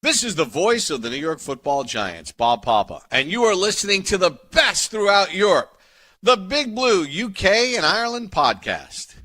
This is the voice of the New York Football Giants, Bob Papa, and you are listening to the best throughout Europe, the Big Blue UK and Ireland podcast.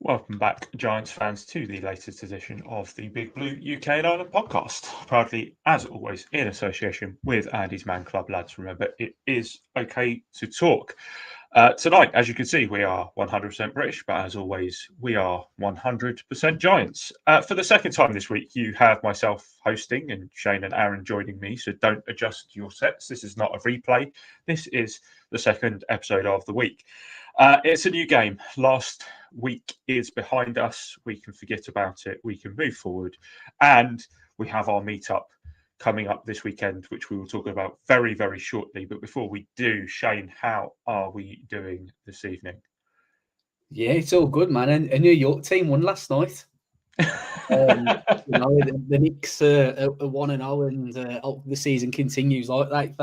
Welcome back, Giants fans, to the latest edition of the Big Blue UK and Ireland podcast. Proudly, as always, in association with Andy's Man Club. Lads, remember, it is okay to talk. Tonight, as you can see, we are 100% British, but as always, we are 100% Giants. For the second time this week, you have myself hosting and Shane and Aaron joining me, so don't adjust your sets. This is not a replay. This is the second episode of the week. It's a new game. Last week is behind us. We can forget about it. We can move forward. And we have our meetup coming up this weekend, which we will talk about very, very shortly. But before we do, Shane, how are we doing this evening? Yeah, it's all good, man. And a New York team won last night. The Knicks are 1-0 and the season continues like that.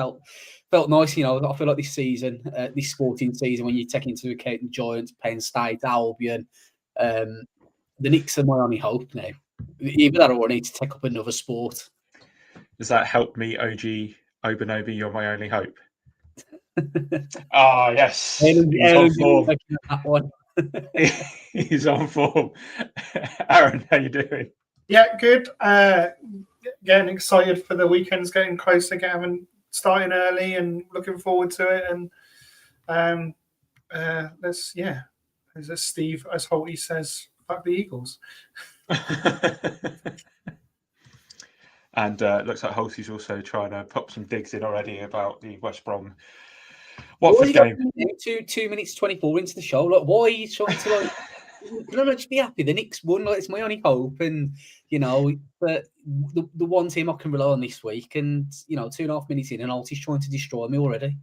Felt nice, I feel like this season, this sporting season, when you take into account the Giants, Penn State, Albion, the Knicks are my only hope now. Either that or I need to take up another sport. Does that help me, OG Obanobie? You're my only hope. Yes. He's on form. That one. He's on form. Aaron, how you doing? Yeah, good. Getting excited for the weekends getting closer, starting early and looking forward to it. And as Steve, as Holty says, fuck the Eagles. And looks like Holty's also trying to pop some digs in already about the West Brom Watford game. 2 minutes 24 into the show. Like, why are you trying to can I not just be happy? The Knicks won. Like, it's my only hope, and but the one team I can rely on this week. And 2.5 minutes in, and Holty's trying to destroy me already.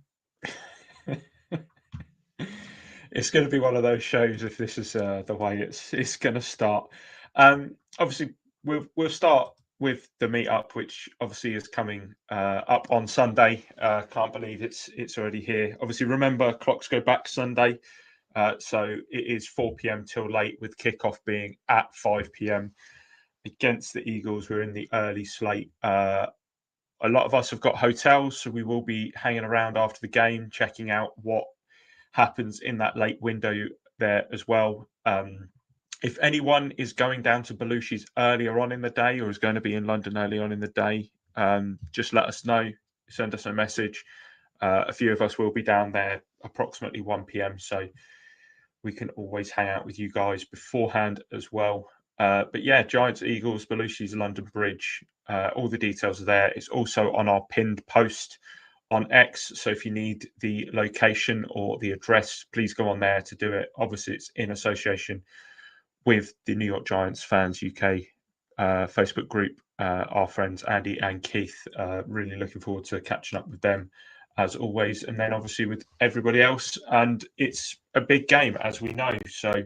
It's going to be one of those shows if this is the way it's going to start. Obviously, we'll start with the meetup, which obviously is coming up on Sunday. Can't believe it's already here. Obviously, remember, clocks go back Sunday. So it is 4 p.m. till late, with kickoff being at 5 p.m. against the Eagles. We're in the early slate. A lot of us have got hotels, so we will be hanging around after the game, checking out what happens in that late window there as well. If anyone is going down to Belushi's earlier on in the day, or is going to be in London early on in the day, just let us know. Send us a message. A few of us will be down there approximately 1 p.m. So we can always hang out with you guys beforehand as well. But yeah, Giants, Eagles, Belushi's, London Bridge, all the details are there. It's also on our pinned post on X. So if you need the location or the address, please go on there to do it. Obviously, it's in association with the New York Giants Fans UK Facebook group. Our friends Andy and Keith, really looking forward to catching up with them as always, and then obviously with everybody else. And it's a big game, as we know, so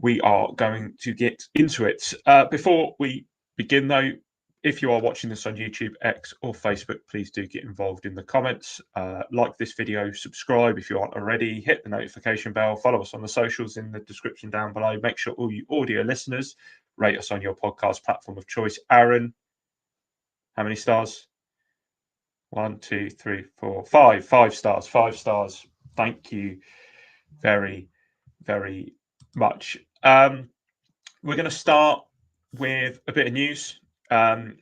we are going to get into it. Before we begin though, if you are watching this on YouTube, X or Facebook, please do get involved in the comments. Like this video, subscribe if you aren't already, hit the notification bell, follow us on the socials in the description down below. Make sure all you audio listeners rate us on your podcast platform of choice. Aaron, how many stars? 1, 2, 3, 4, 5. 5 stars. 5 stars. Thank you very, very much. We're going to start with a bit of news. You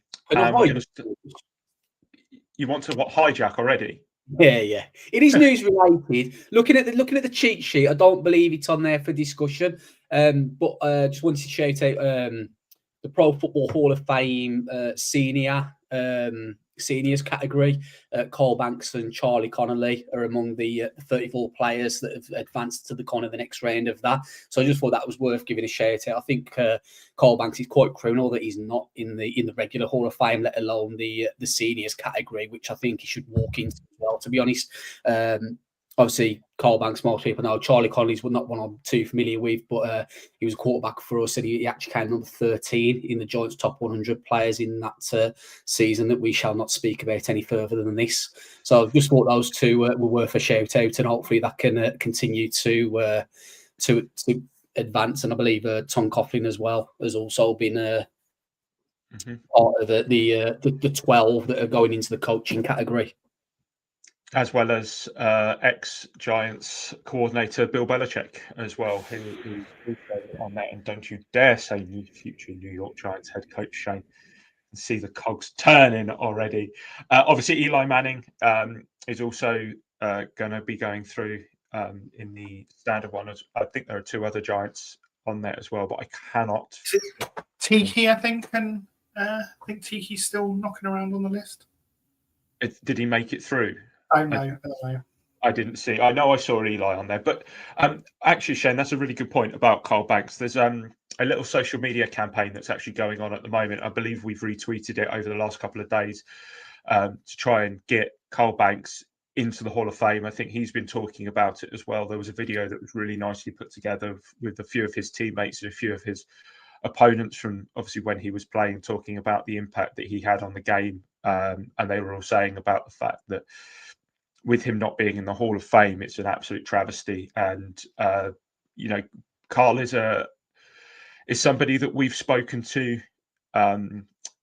want to hijack already? Yeah. It is news related. Looking at the cheat sheet, I don't believe it's on there for discussion. But just wanted to shout out the Pro Football Hall of Fame seniors category. Cole Banks and Charlie Connolly are among the 34 players that have advanced to the next round of that. So I just thought that was worth giving a shout out. I think Cole Banks is quite criminal that he's not in the regular Hall of Fame, let alone the seniors category, which I think he should walk into as well. well, to be honest. Obviously, Carl Banks, most people know. Charlie Connolly's not one I'm too familiar with, but he was a quarterback for us, and he actually came number 13 in the Giants' top 100 players in that season that we shall not speak about any further than this. So I just thought those two were worth a shout out, and hopefully that can continue to advance. And I believe Tom Coughlin as well has also been part of the 12 that are going into the coaching category. As well as ex-Giants coordinator Bill Belichick as well, who's on that. And don't you dare say future New York Giants head coach Shane. See the cogs turning already. Obviously, Eli Manning is also going to be going through in the standard one. I think there are 2 other Giants on there as well, but I cannot. Tiki, I think, and I think Tiki's still knocking around on the list. Did he make it through? I don't know. I didn't see. I know I saw Eli on there, but actually, Shane, that's a really good point about Carl Banks. There's a little social media campaign that's actually going on at the moment. I believe we've retweeted it over the last couple of days to try and get Carl Banks into the Hall of Fame. I think he's been talking about it as well. There was a video that was really nicely put together with a few of his teammates and a few of his opponents from obviously when he was playing, talking about the impact that he had on the game. And they were all saying about the fact that with him not being in the Hall of Fame, it's an absolute travesty. And, Carl is somebody that we've spoken to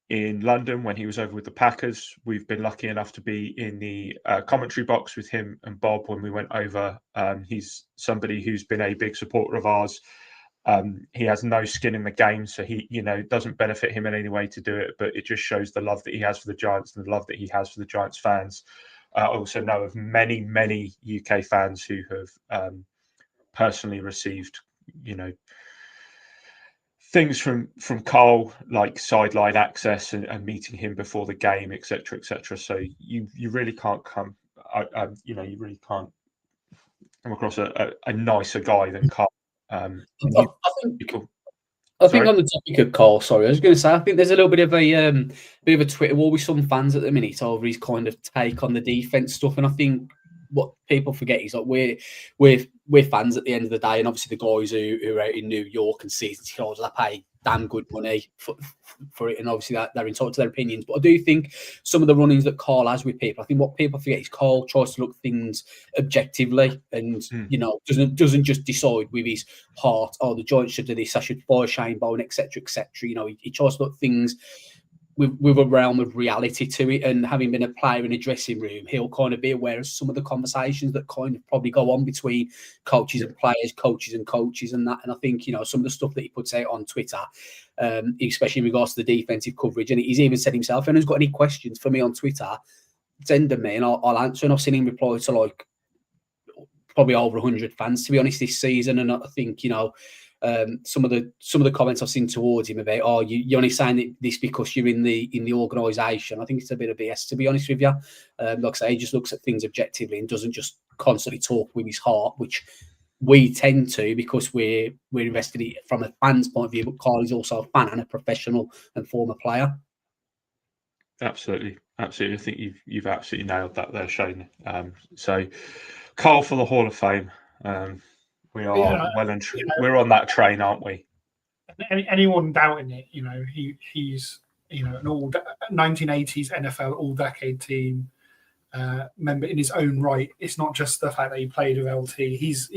in London when he was over with the Packers. We've been lucky enough to be in the commentary box with him and Bob when we went over. He's somebody who's been a big supporter of ours. He has no skin in the game, so he, doesn't benefit him in any way to do it, but it just shows the love that he has for the Giants and the love that he has for the Giants fans. I also know of many, many UK fans who have personally received, things from Carl, like sideline access and meeting him before the game, etc., etc. So you really can't you really can't come across a nicer guy than Carl. I think on the topic of Carl, I was going to say, I think there's a little bit of a Twitter war with some fans at the minute over his kind of take on the defense stuff, and I think what people forget is like we're fans at the end of the day, and obviously the guys who are out in New York and season ticket holders, they pay damn good money for it, and obviously that they're entitled to their opinions. But I do think some of the run-ins that Carl has with people, I think what people forget is Carl tries to look at things objectively, and doesn't just decide with his heart, the Giants should do this, I should fire Shane Bowen, etc., etc. He tries to look at things with a realm of reality to it, and having been a player in a dressing room, he'll kind of be aware of some of the conversations that kind of probably go on between coaches and players, coaches and that. And I think, some of the stuff that he puts out on Twitter, especially in regards to the defensive coverage, and he's even said himself, if anyone's got any questions for me on Twitter, send them me and I'll answer. And I've seen him reply to like probably over 100 fans, to be honest, this season. And I think, some of the comments I've seen towards him about, you're only saying this because you're in the organisation. I think it's a bit of BS, to be honest with you. Like I say, he just looks at things objectively and doesn't just constantly talk with his heart, which we tend to because we're invested in it from a fan's point of view. But Carl is also a fan and a professional and former player. Absolutely. I think you've absolutely nailed that there, Shane. So, Carl for the Hall of Fame. We are well and true. We're on that train, aren't we? Anyone doubting it, he's an all 1980s NFL all-decade team member in his own right. It's not just the fact that he played with LT. He's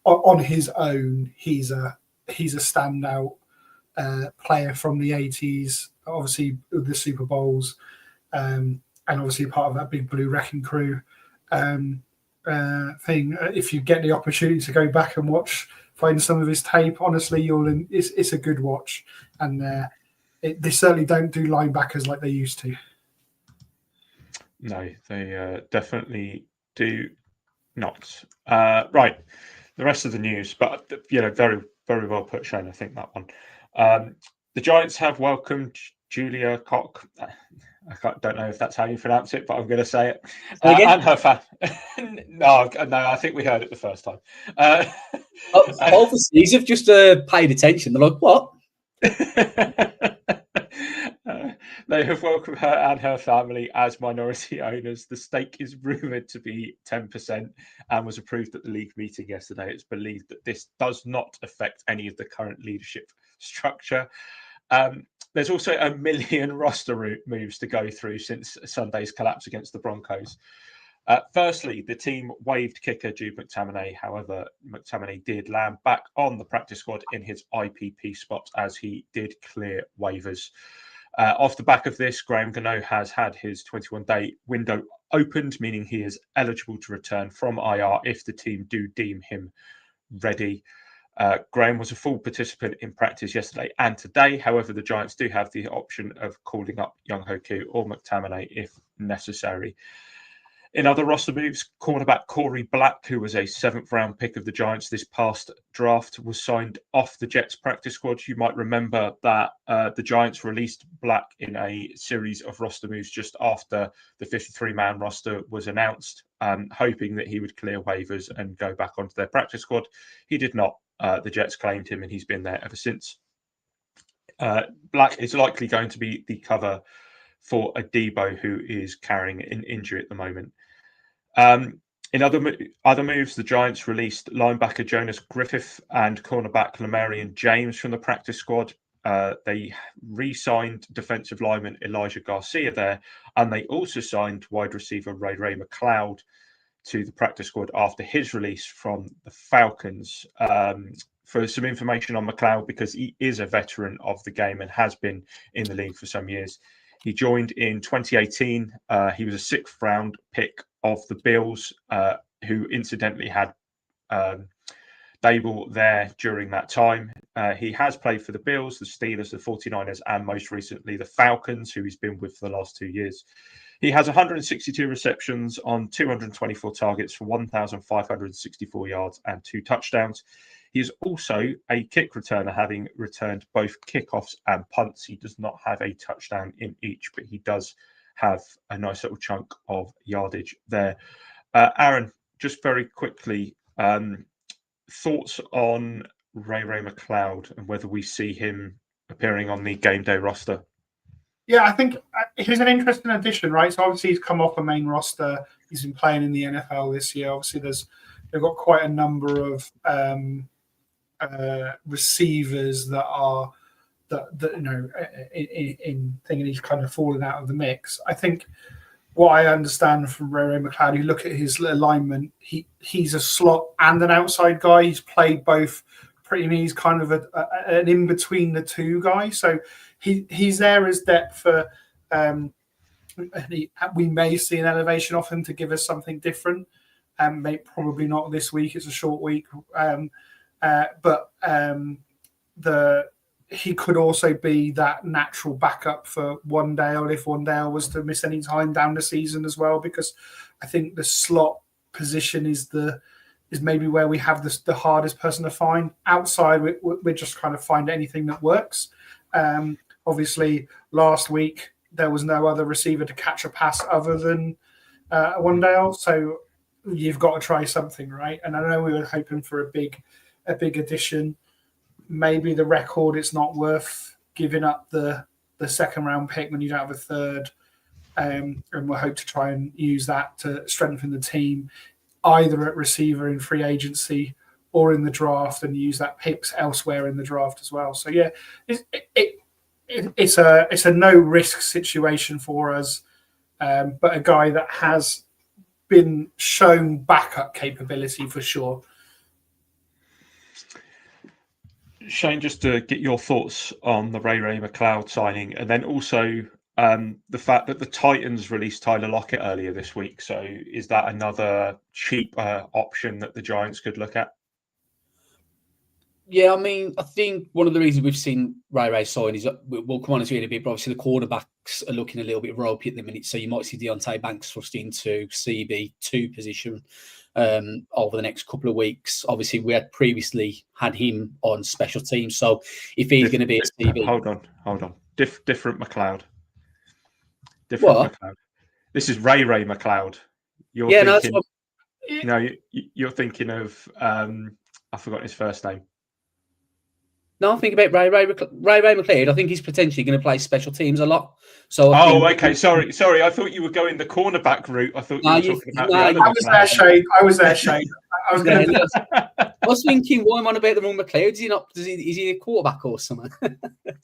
on his own. He's a standout player from the 80s. Obviously, the Super Bowls, and obviously part of that Big Blue Wrecking Crew. Thing. If you get the opportunity to go back and find some of his tape, honestly, it's a good watch, and they certainly don't do linebackers like they used to. No, they definitely do not. Right, the rest of the news, but very, very well put, Shane. I think that one. The Giants have welcomed Julia Koch. I don't know if that's how you pronounce it, but I'm going to say it. And her fan. No, I think we heard it the first time. Overseas have just paid attention. They're like, what? They have welcomed her and her family as minority owners. The stake is rumoured to be 10% and was approved at the league meeting yesterday. It's believed that this does not affect any of the current leadership structure. There's also 1 million roster moves to go through since Sunday's collapse against the Broncos. Firstly, the team waived kicker Jude McTominay. However, McTominay did land back on the practice squad in his IPP spot as he did clear waivers. Off the back of this, Graham Gano has had his 21-day window opened, meaning he is eligible to return from IR if the team do deem him ready. Graham was a full participant in practice yesterday and today. However, the Giants do have the option of calling up Young Hoku or McTominay if necessary. In other roster moves, cornerback Corey Black, who was a 7th-round pick of the Giants this past draft, was signed off the Jets practice squad. You might remember that the Giants released Black in a series of roster moves just after the 53-man roster was announced, hoping that he would clear waivers and go back onto their practice squad. He did not. The Jets claimed him, and he's been there ever since. Black is likely going to be the cover for Adebo, who is carrying an injury at the moment. In other moves, the Giants released linebacker Jonas Griffith and cornerback Lamarian James from the practice squad. They re-signed defensive lineman Elijah Garcia there, and they also signed wide receiver Ray McLeod to the practice squad after his release from the Falcons. For some information on McLeod, because he is a veteran of the game and has been in the league for some years. He joined in 2018. He was a 6th-round pick of the Bills, who incidentally had Dable there during that time. He has played for the Bills, the Steelers, the 49ers, and most recently the Falcons, who he's been with for the last 2 years. He has 162 receptions on 224 targets for 1,564 yards and 2 touchdowns. He is also a kick returner, having returned both kickoffs and punts. He does not have a touchdown in each, but he does have a nice little chunk of yardage there. Aaron, just very quickly, thoughts on Ray McLeod and whether we see him appearing on the game day roster? Yeah, I think he's an interesting addition, right? So obviously he's come off a main roster. He's been playing in the NFL this year. Obviously, they've got quite a number of receivers that are that you know in thinking he's kind of fallen out of the mix. I think what I understand from Ray McLeod, you look at his alignment, he's a slot and an outside guy. He's played both pretty much. He's kind of an in between the two guy. So he's there as depth for. We may see an elevation off him to give us something different. Probably not this week. It's a short week. But he could also be that natural backup for Wan'Dale if Wan'Dale was to miss any time down the season as well, because I think the slot position is maybe where we have the hardest person to find. Outside, we just kind of find anything that works. Obviously, last week there was no other receiver to catch a pass other than Wan'Dale, so you've got to try something, right? And I know we were hoping for a big addition. Maybe the record, it's not worth giving up the 2nd round pick when you don't have a 3rd. And we'll hope to try and use that to strengthen the team, either at receiver in free agency or in the draft, and use that picks elsewhere in the draft as well. So yeah, it's a no risk situation for us, but a guy that has been shown backup capability for sure. Shane, just to get your thoughts on the Ray McLeod signing, and then also the fact that the Titans released Tyler Lockett earlier this week. So is that another cheap option that the Giants could look at? Yeah, I mean, I think one of the reasons we've seen Ray sign is we'll come on to it in a bit, but obviously the quarterbacks are looking a little bit ropey at the minute. So you might see Deontay Banks thrust into CB2 position over the next couple of weeks. Obviously, we had previously had him on special teams. So if he's going to be a CB. Hold on. Different McLeod. McLeod. This is Ray McLeod. You're thinking of, I've forgotten his first name. No, I think about Ray McLeod. I think he's potentially going to play special teams a lot. So okay. Sorry. I thought you were going the cornerback route. I thought you were talking about the other. I was there, Shane. I was there, Shane. I was going to. I was thinking, why am I on about the wrong McLeod? Is he a quarterback or something?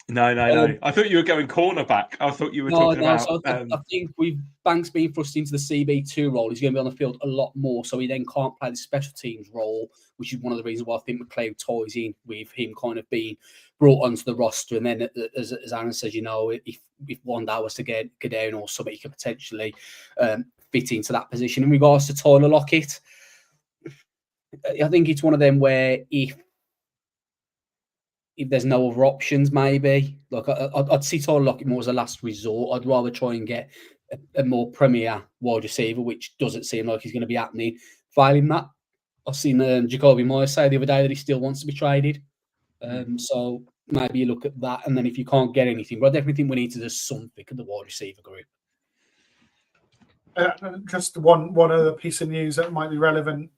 No. I thought you were going cornerback. I thought you were talking about. So I think with Banks being thrust into the CB2 role, he's going to be on the field a lot more. So he then can't play the special teams role, which is one of the reasons why I think McLeod ties in with him kind of being brought onto the roster. And then, as Aaron says, if one day was to go down or something, he could potentially fit into that position. In regards to Tyler Lockett, I think it's one of them where if there's no other options, maybe like I'd see Tyler Lockett more as a last resort. I'd rather try and get a more premier wide receiver, which doesn't seem like he's going to be happening. Failing that, I've seen Jacoby Myers say the other day that he still wants to be traded. So maybe you look at that, and then if you can't get anything, but I definitely think we need to do something at the wide receiver group. Just one other piece of news that might be relevant.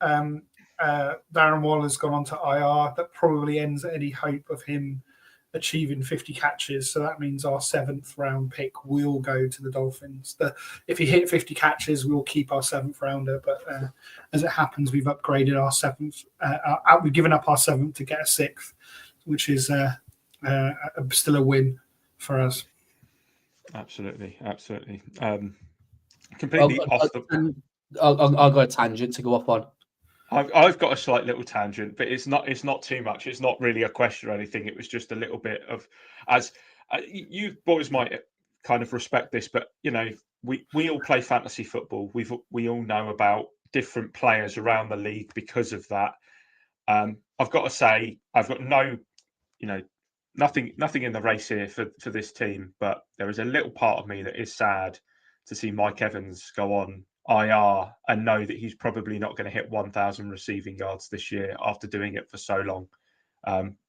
Darren Waller's gone on to IR. That probably ends any hope of him achieving 50 catches. So that means our 7th round pick will go to the Dolphins. If he hit 50 catches, we'll keep our 7th rounder. But as it happens, we've upgraded our 7th. We've given up our 7th to get a 6th, which is still a win for us. Absolutely. Completely off the. I'll go a tangent to go off on. I've got a slight little tangent, but it's not too much. It's not really a question or anything. It was just a little bit of, as you boys might kind of respect this, but we all play fantasy football. We all know about different players around the league because of that. I've got to say, I've got nothing in the race here for this team, but there is a little part of me that is sad to see Mike Evans go on IR and know that he's probably not going to hit 1,000 receiving yards this year after doing it for so long.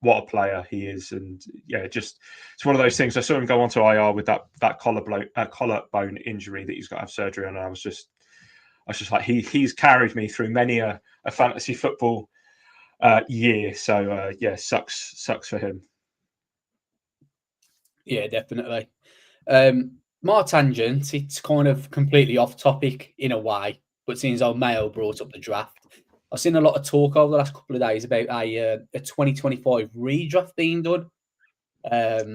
What a player he is. And it's one of those things. I saw him go on to IR with that collarbone injury that he's got to have surgery on. And I was just like, he's carried me through many a fantasy football year. So sucks for him. Yeah, definitely. More tangent, it's kind of completely off topic in a way, but since our Mayo brought up the draft, I've seen a lot of talk over the last couple of days about a 2025 redraft being done.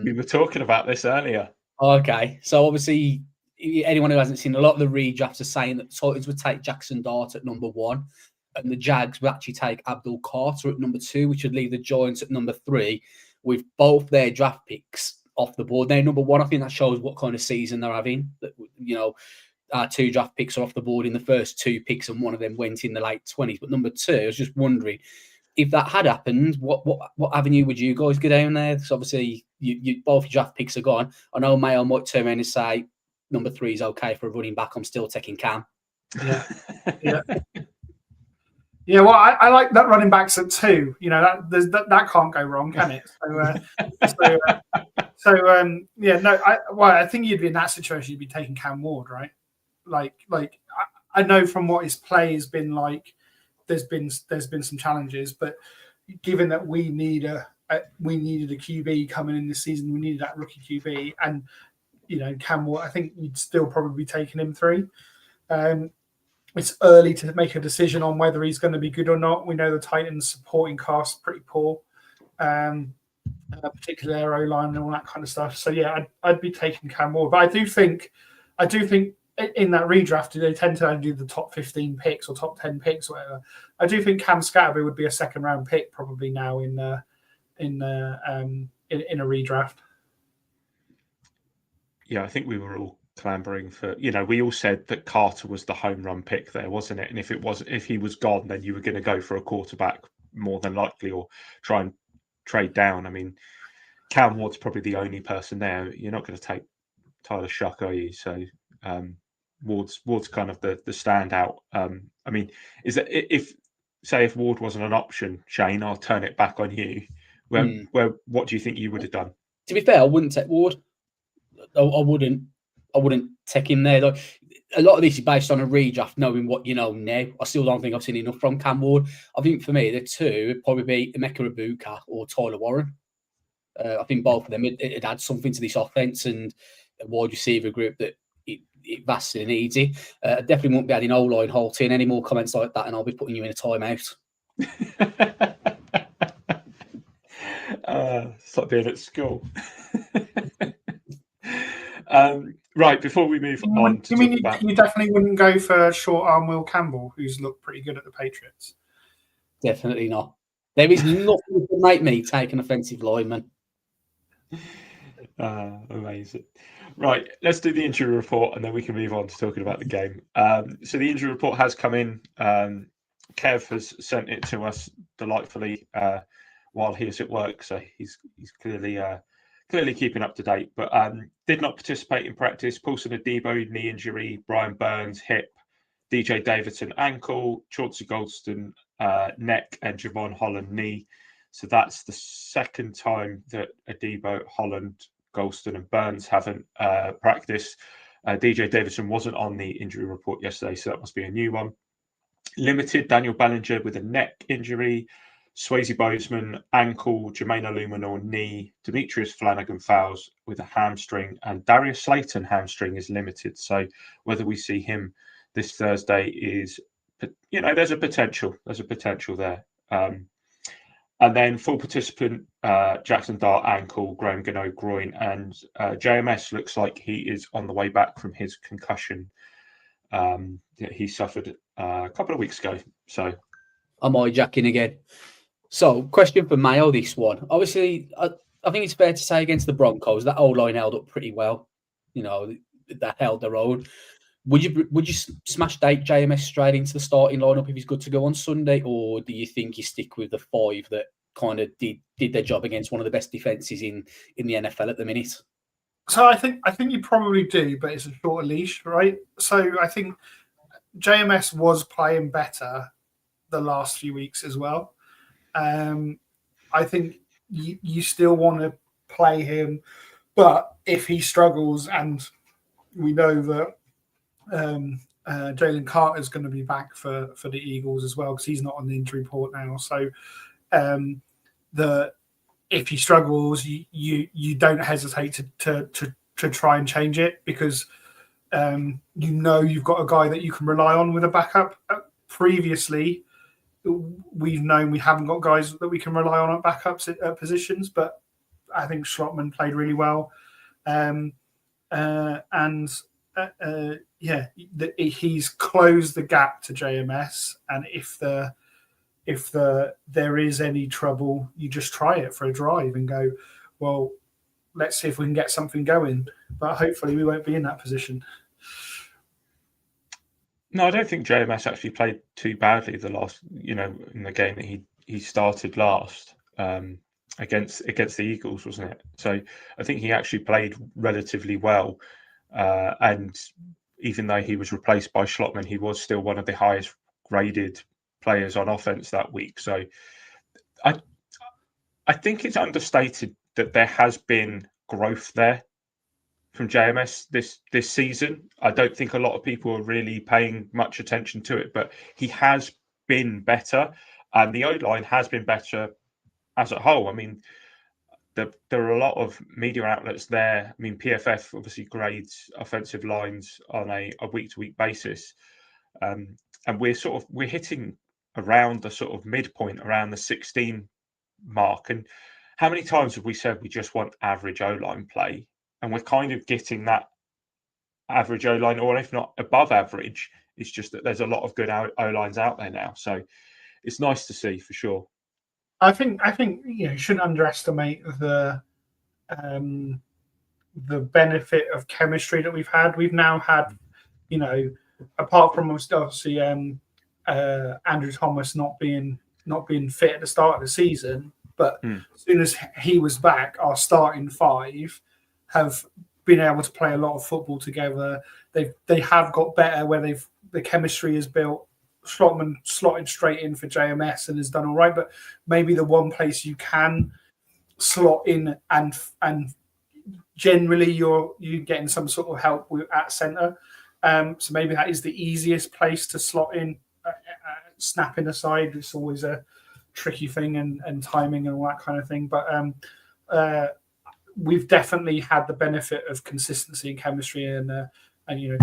We were talking about this earlier. Okay, so obviously, anyone who hasn't seen, a lot of the redrafts are saying that the Titans would take Jackson Dart at number 1, and the Jags would actually take Abdul Carter at number 2, which would leave the Giants at number 3, with both their draft picks off the board. Now, number 1, I think that shows what kind of season they're having. That, our 2 draft picks are off the board in the first 2 picks, and one of them went in the late 20s. But number 2, I was just wondering if that had happened, what avenue would you guys go down there? Because obviously, you both your draft picks are gone. I know Mayo might turn around and say number 3 is okay for a running back. I'm still taking Cam. Yeah. Yeah, well, I like that running backs at 2. That can't go wrong, can it? I think you'd be in that situation. You'd be taking Cam Ward, right? Like I know from what his play has been like. There's been some challenges, but given that we needed a QB coming in this season, we needed that rookie QB, and Cam Ward, I think you'd still probably be taking him 3. It's early to make a decision on whether he's going to be good or not. We know the Titans' supporting cast is pretty poor, particularly their O-line and all that kind of stuff. So yeah, I'd be taking Cam Ward. But I do think in that redraft, they tend to do the top 15 picks or top 10 picks, or whatever. I do think Cam Scatterby would be a 2nd round pick probably now in a redraft. Yeah, I think we were all clambering for, we all said that Carter was the home run pick there, wasn't it? And if he was gone, then you were going to go for a quarterback more than likely, or try and trade down. I mean, Cam Ward's probably the only person there. You're not going to take Tyler Shuck, are you? So Ward's kind of the standout. I mean, is that if Ward wasn't an option, Shane, I'll turn it back on you. What do you think you would have done? To be fair, I wouldn't take Ward. I wouldn't take him there. Like, a lot of this is based on a redraft, knowing what you know now. I still don't think I've seen enough from Cam Ward. I think for me, the 2 would probably be Emeka Ibuka or Tyler Warren. I think both of them it adds something to this offense and a wide receiver group that it vastly needs it. I definitely won't be adding O-line halting. Any more comments like that, and I'll be putting you in a timeout. It's like being at school. Right, before we move on to talk about... You definitely wouldn't go for short arm Will Campbell, who's looked pretty good at the Patriots? Definitely not. There is nothing to make me take an offensive lineman. Amazing. Right, let's do the injury report and then we can move on to talking about the game. So the injury report has come in. Kev has sent it to us delightfully while he is at work, so he's clearly keeping up to date. But did not participate in practice. Paulson Adebo, knee injury. Brian Burns, hip. DJ Davidson, ankle. Chauncey Goldston, neck, and Javon Holland, knee. So that's the second time that Adebo, Holland, Golston and Burns haven't practiced. DJ Davidson wasn't on the injury report yesterday, so that must be a new one. Limited, Daniel Ballinger with a neck injury. Swayze Bozeman, ankle. Jermaine Illuminor, knee. Demetrius Flanagan-Fowles with a hamstring. And Darius Slayton, hamstring, is limited. So whether we see him this Thursday is, there's a potential. There's a potential there. And then full participant, Jackson Dart, ankle, Graham Gano, groin, and JMS looks like he is on the way back from his concussion that he suffered a couple of weeks ago. So I'm hijacking again. So, question for Mayo, this one. Obviously, I think it's fair to say against the Broncos, that O-line held up pretty well. That held their own. Would you smash JMS straight into the starting lineup if he's good to go on Sunday, or do you think you stick with the 5 that kind of did their job against one of the best defenses in the NFL at the minute? So I think you probably do, but it's a shorter leash, right? So I think JMS was playing better the last few weeks as well. I think you still want to play him, but if he struggles, and we know that Jalen Carter is going to be back for the Eagles as well, because he's not on the injury report now. So if he struggles, you don't hesitate to try and change it, because you've got a guy that you can rely on with a backup. Previously, we've known we haven't got guys that we can rely on at backups at positions, but I think Schlottman played really well, he's closed the gap to JMS, and if there is any trouble, you just try it for a drive and go, well, let's see if we can get something going. But hopefully we won't be in that position. No, I don't think JMS actually played too badly the last, in the game that he started last against the Eagles, wasn't it? So I think he actually played relatively well. And even though he was replaced by Schlottman, he was still one of the highest graded players on offense that week. So I think it's understated that there has been growth there from JMS this season. I don't think a lot of people are really paying much attention to it, but he has been better, and the O-line has been better as a whole. I mean, there are a lot of media outlets there. I mean, PFF obviously grades offensive lines on a week-to-week basis, and we're hitting around the sort of midpoint, around the 16 mark. And how many times have we said we just want average O-line play? And we're kind of getting that average O-line, or if not above average. It's just that there's a lot of good O-lines out there now. So it's nice to see, for sure. I think you shouldn't underestimate the benefit of chemistry that we've had. We've now had, apart from obviously Andrew Thomas not being fit at the start of the season, but as soon as he was back, our starting 5 have been able to play a lot of football together. They have got better where the chemistry is built. Schlottman slotted straight in for JMS and has done all right, but maybe the one place you can slot in and generally you're getting some sort of help at centre. So maybe that is the easiest place to slot in. Snapping aside, it's always a tricky thing, and timing and all that kind of thing. But we've definitely had the benefit of consistency and chemistry and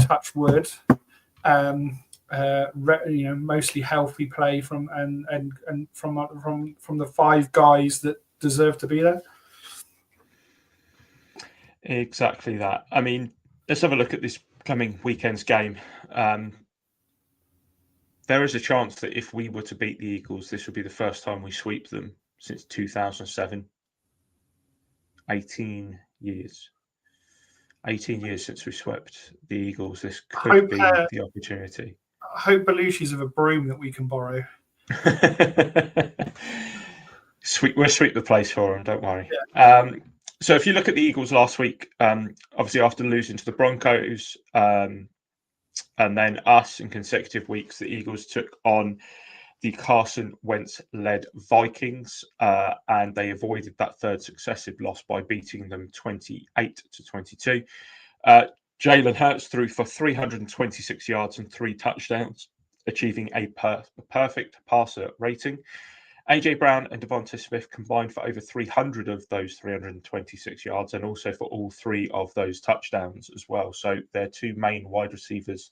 touch wood. Mostly healthy play from the 5 guys that deserve to be there. Exactly that. I mean, let's have a look at this coming weekend's game. There is a chance that if we were to beat the Eagles, this would be the first time we sweep them since 2007. 18 years. 18 years since we swept the Eagles. This could be the opportunity. I hope Belushi's of a broom that we can borrow. We'll sweep the place for them, don't worry. Yeah. So if you look at the Eagles last week, obviously after losing to the Broncos and then us in consecutive weeks, the Eagles took on the Carson Wentz-led Vikings, and they avoided that third successive loss by beating them 28-22. Jalen Hurts threw for 326 yards and 3 touchdowns, achieving a perfect passer rating. AJ Brown and Devonta Smith combined for over 300 of those 326 yards and also for all 3 of those touchdowns as well. So their 2 main wide receivers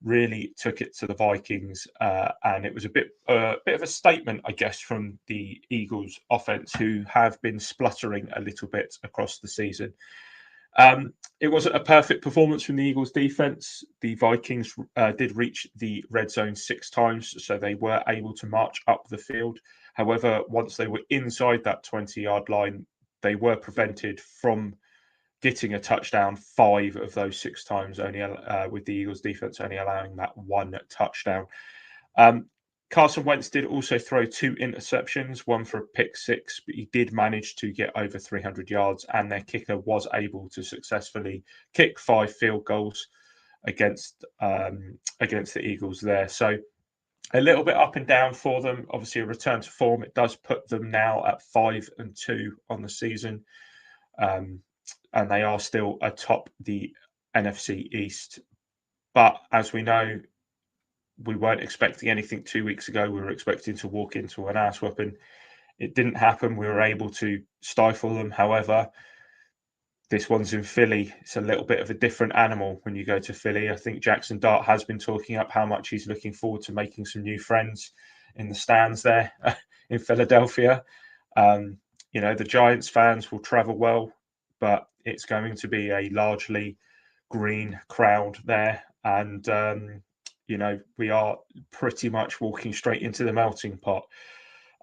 really took it to the Vikings, and it was a bit of a statement, I guess, from the Eagles offense, who have been spluttering a little bit across the season. It wasn't a perfect performance from the Eagles defense. The Vikings did reach the red zone 6 times, so they were able to march up the field. However, once they were inside that 20-yard line, they were prevented from getting a touchdown 5 of those 6 times, only with the Eagles defense only allowing that 1 touchdown. Carson Wentz did also throw 2 interceptions, 1 for a pick 6, but he did manage to get over 300 yards, and their kicker was able to successfully kick 5 field goals against the Eagles there. So a little bit up and down for them. Obviously, a return to form. It does put them now at 5-2 on the season, and they are still atop the NFC East. But as we know, we weren't expecting anything 2 weeks ago. We were expecting to walk into an ass whooping. It didn't happen. We were able to stifle them. However, this one's in Philly. It's a little bit of a different animal when you go to Philly. I think Jackson Dart has been talking up how much he's looking forward to making some new friends in the stands there in Philadelphia. The Giants fans will travel well, but it's going to be a largely green crowd there. And we are pretty much walking straight into the melting pot.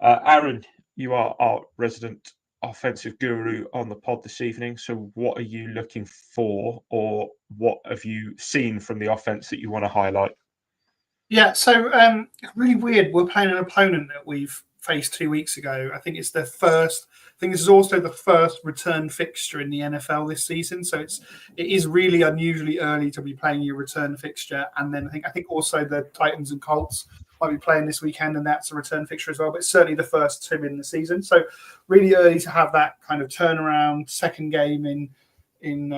Aaron, you are our resident offensive guru on the pod this evening. So what are you looking for, or what have you seen from the offense that you want to highlight? Yeah, so really weird. We're playing an opponent that we've faced 2 weeks ago. I think it's their first. I think this is also the first return fixture in the NFL this season. So it is really unusually early to be playing your return fixture. And then I think also the Titans and Colts might be playing this weekend, and that's a return fixture as well. But it's certainly the first 2 in the season. So really early to have that kind of turnaround. Second game in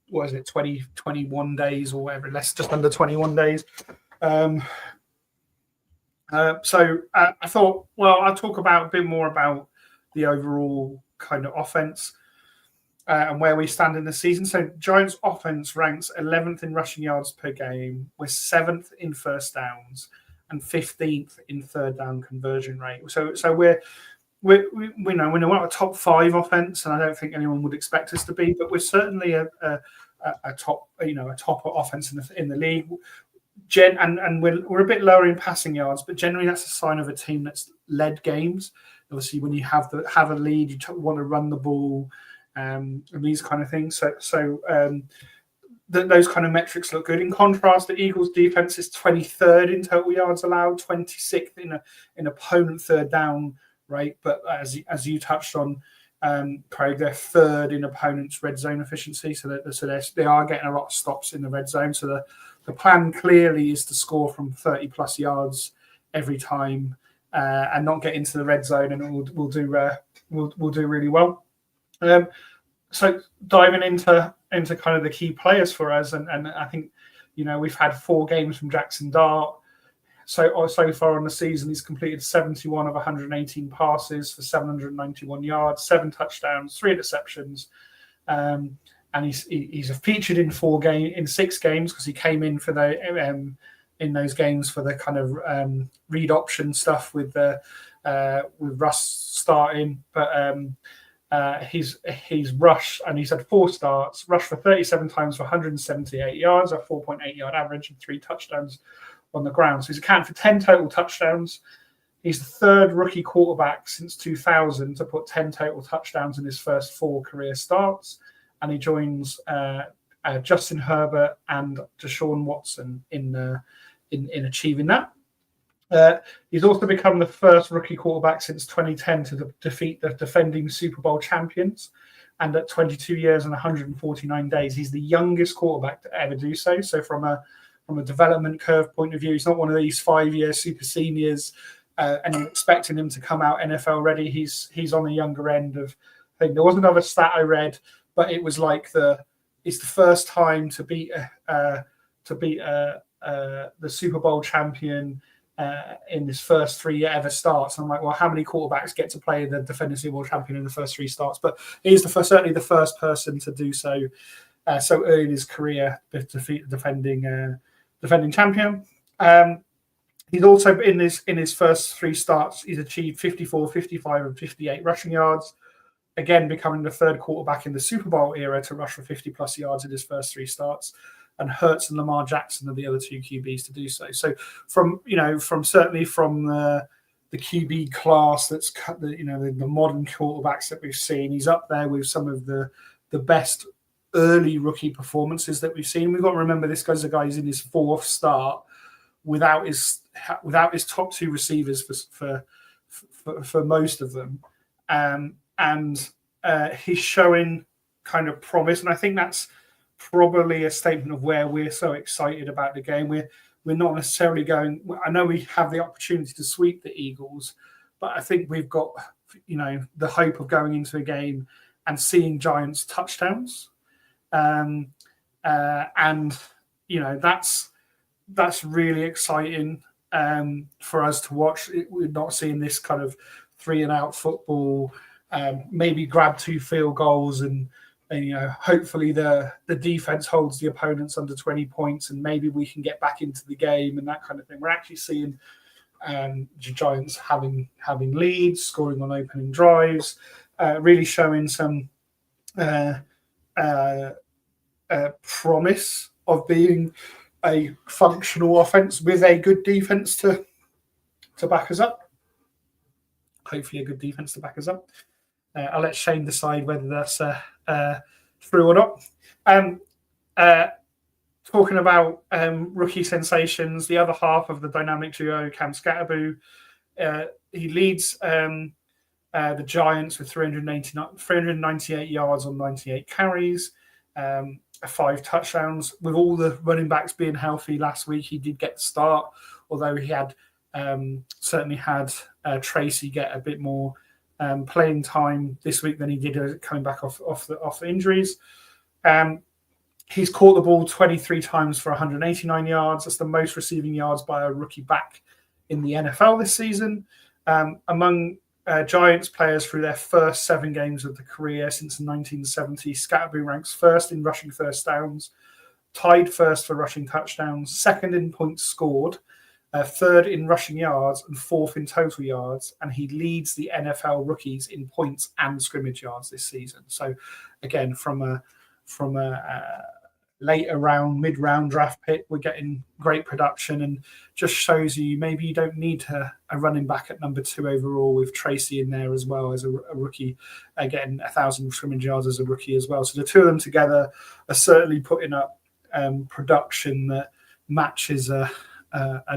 what is it, 21 days or whatever, just under 21 days. So I thought, well, I'll talk a bit more about the overall kind of offense and where we stand in the season. So Giants offense ranks 11th in rushing yards per game. We're 7th in first downs and 15th in third down conversion rate. So we're not a top 5 offense, and I don't think anyone would expect us to be, but we're certainly a top offense in the league. And we're a bit lower in passing yards, but generally that's a sign of a team that's led games. Obviously, when you have a lead, you want to run the ball and these kind of things. So those kind of metrics look good. In contrast, the Eagles' defense is 23rd in total yards allowed, 26th in opponent third down rate. But as you touched on, Craig, they're 3rd in opponents' red zone efficiency. So they are getting a lot of stops in the red zone. So the plan clearly is to score from 30 plus yards every time and not get into the red zone, and we'll do really well. So diving into kind of the key players for us, and I think we've had 4 games from Jackson Dart. so far on the season, he's completed 71 of 118 passes for 791 yards, 7 touchdowns, 3 interceptions. And he's featured in 6 games because he came in for in those games for the kind of read option stuff with Russ starting. But he's rushed, and he's had 4 starts, rushed for 37 times for 178 yards, a 4.8 yard average, and 3 touchdowns on the ground. So he's accounted for 10 total touchdowns. He's the third rookie quarterback since 2000 to put 10 total touchdowns in his first 4 career starts. And he joins Justin Herbert and Deshaun Watson in achieving that. He's also become the first rookie quarterback since 2010 to defeat the defending Super Bowl champions. And at 22 years and 149 days, he's the youngest quarterback to ever do so. So from a development curve point of view, he's not one of these 5-year super seniors and you're expecting him to come out NFL ready. He's on the younger end of. I think there was another stat I read, but it was like it's the first time to beat the Super Bowl champion in his first 3 ever starts. I'm like, well, how many quarterbacks get to play the defending Super Bowl champion in the first 3 starts? But he's certainly the first person to do so so early in his career to defeat the defending champion. He's also in his first 3 starts, he's achieved 54, 55, and 58 rushing yards. Again, becoming the third quarterback in the Super Bowl era to rush for 50-plus yards in his first 3 starts, and Hurts and Lamar Jackson are the other 2 QBs to do so. So, from the QB class that's the modern quarterbacks that we've seen, he's up there with some of the best early rookie performances that we've seen. We've got to remember this guy's a guy who's in his 4th start without his top 2 receivers for most of them. And he's showing kind of promise. And I think that's probably a statement of where we're so excited about the game. We're not necessarily going. I know we have the opportunity to sweep the Eagles, but I think we've got the hope of going into a game and seeing Giants touchdowns. And that's really exciting for us to watch. We're not seeing this kind of 3-and-out football. Maybe grab 2 field goals and hopefully the defense holds the opponents under 20 points and maybe we can get back into the game and that kind of thing. We're actually seeing the Giants having leads, scoring on opening drives, really showing some promise of being a functional offense with a good defense to back us up. Hopefully a good defense to back us up. I'll let Shane decide whether that's true or not. Talking about rookie sensations, the other half of the dynamic duo, Cam Scatterboo, he leads the Giants with 398 yards on 98 carries, 5 touchdowns. With all the running backs being healthy last week, he did get the start, although he had certainly had Tracy get a bit more playing time this week than he did coming back off the injuries. He's caught the ball 23 times for 189 yards. That's the most receiving yards by a rookie back in the NFL this season. Among Giants players through their first 7 games of the career since 1970, Scatterboo ranks first in rushing first downs, tied first for rushing touchdowns, second in points scored, third in rushing yards, and 4th in total yards. And he leads the NFL rookies in points and scrimmage yards this season. So, again, from a later round, mid-round draft pick, we're getting great production and just shows you maybe you don't need a running back at number 2 overall with Tracy in there as well as a rookie, getting 1,000 scrimmage yards as a rookie as well. So the 2 of them together are certainly putting up production that matches a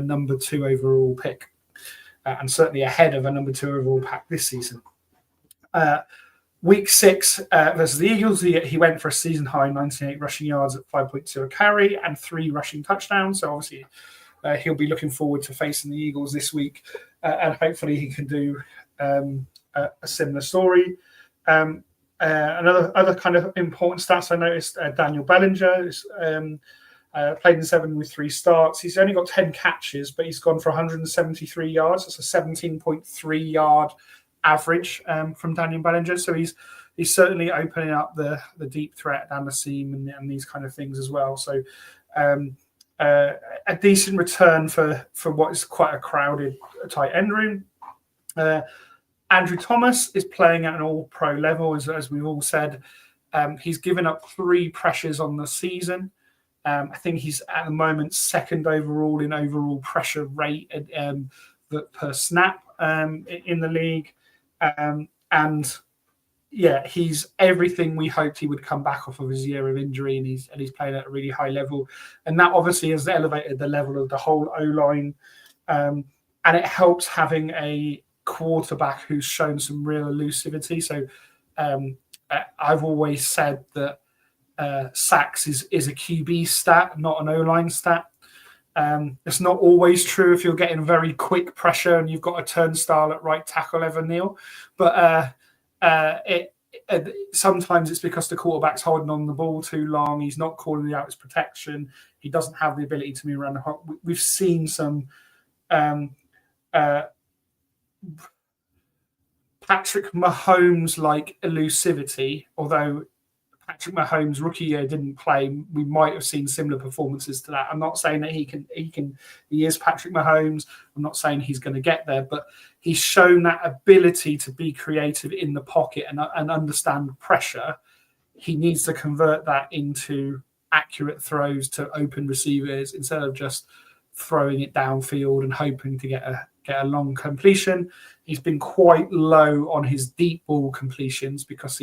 number 2 overall pick and certainly ahead of a number 2 overall pack this season. Week 6 versus the Eagles, he went for a season high 98 rushing yards at 5.2 a carry and 3 rushing touchdowns. So obviously he'll be looking forward to facing the Eagles this week, and hopefully he can do a similar story. Other kind of important stats I noticed: Daniel Bellinger Played in 7 with 3 starts. He's only got 10 catches, but he's gone for 173 yards. That's a 17.3 yard average from Daniel Bellinger. So he's certainly opening up the deep threat down the seam and these kind of things as well. So a decent return for what is quite a crowded tight end room. Andrew Thomas is playing at an all-pro level, as we've all said. He's given up 3 pressures on the season. I think he's at the moment second overall in overall pressure rate per snap in the league. And yeah, he's everything we hoped he would come back off of his year of injury, and he's playing at a really high level. And that obviously has elevated the level of the whole O-line. And it helps having a quarterback who's shown some real elusivity. So I've always said that sacks is a QB stat, not an O-line stat. It's not always true if you're getting very quick pressure and you've got a turnstile at right tackle, Evan Neal. But sometimes it's because the quarterback's holding on the ball too long. He's not calling out his protection. He doesn't have the ability to move around the clock. We've seen some Patrick Mahomes-like elusivity, although Patrick Mahomes' rookie year didn't play. We might have seen similar performances to that. I'm not saying that he is Patrick Mahomes. I'm not saying he's going to get there, but he's shown that ability to be creative in the pocket and understand pressure. He needs to convert that into accurate throws to open receivers instead of just throwing it downfield and hoping to get a long completion. He's been quite low on his deep ball completions because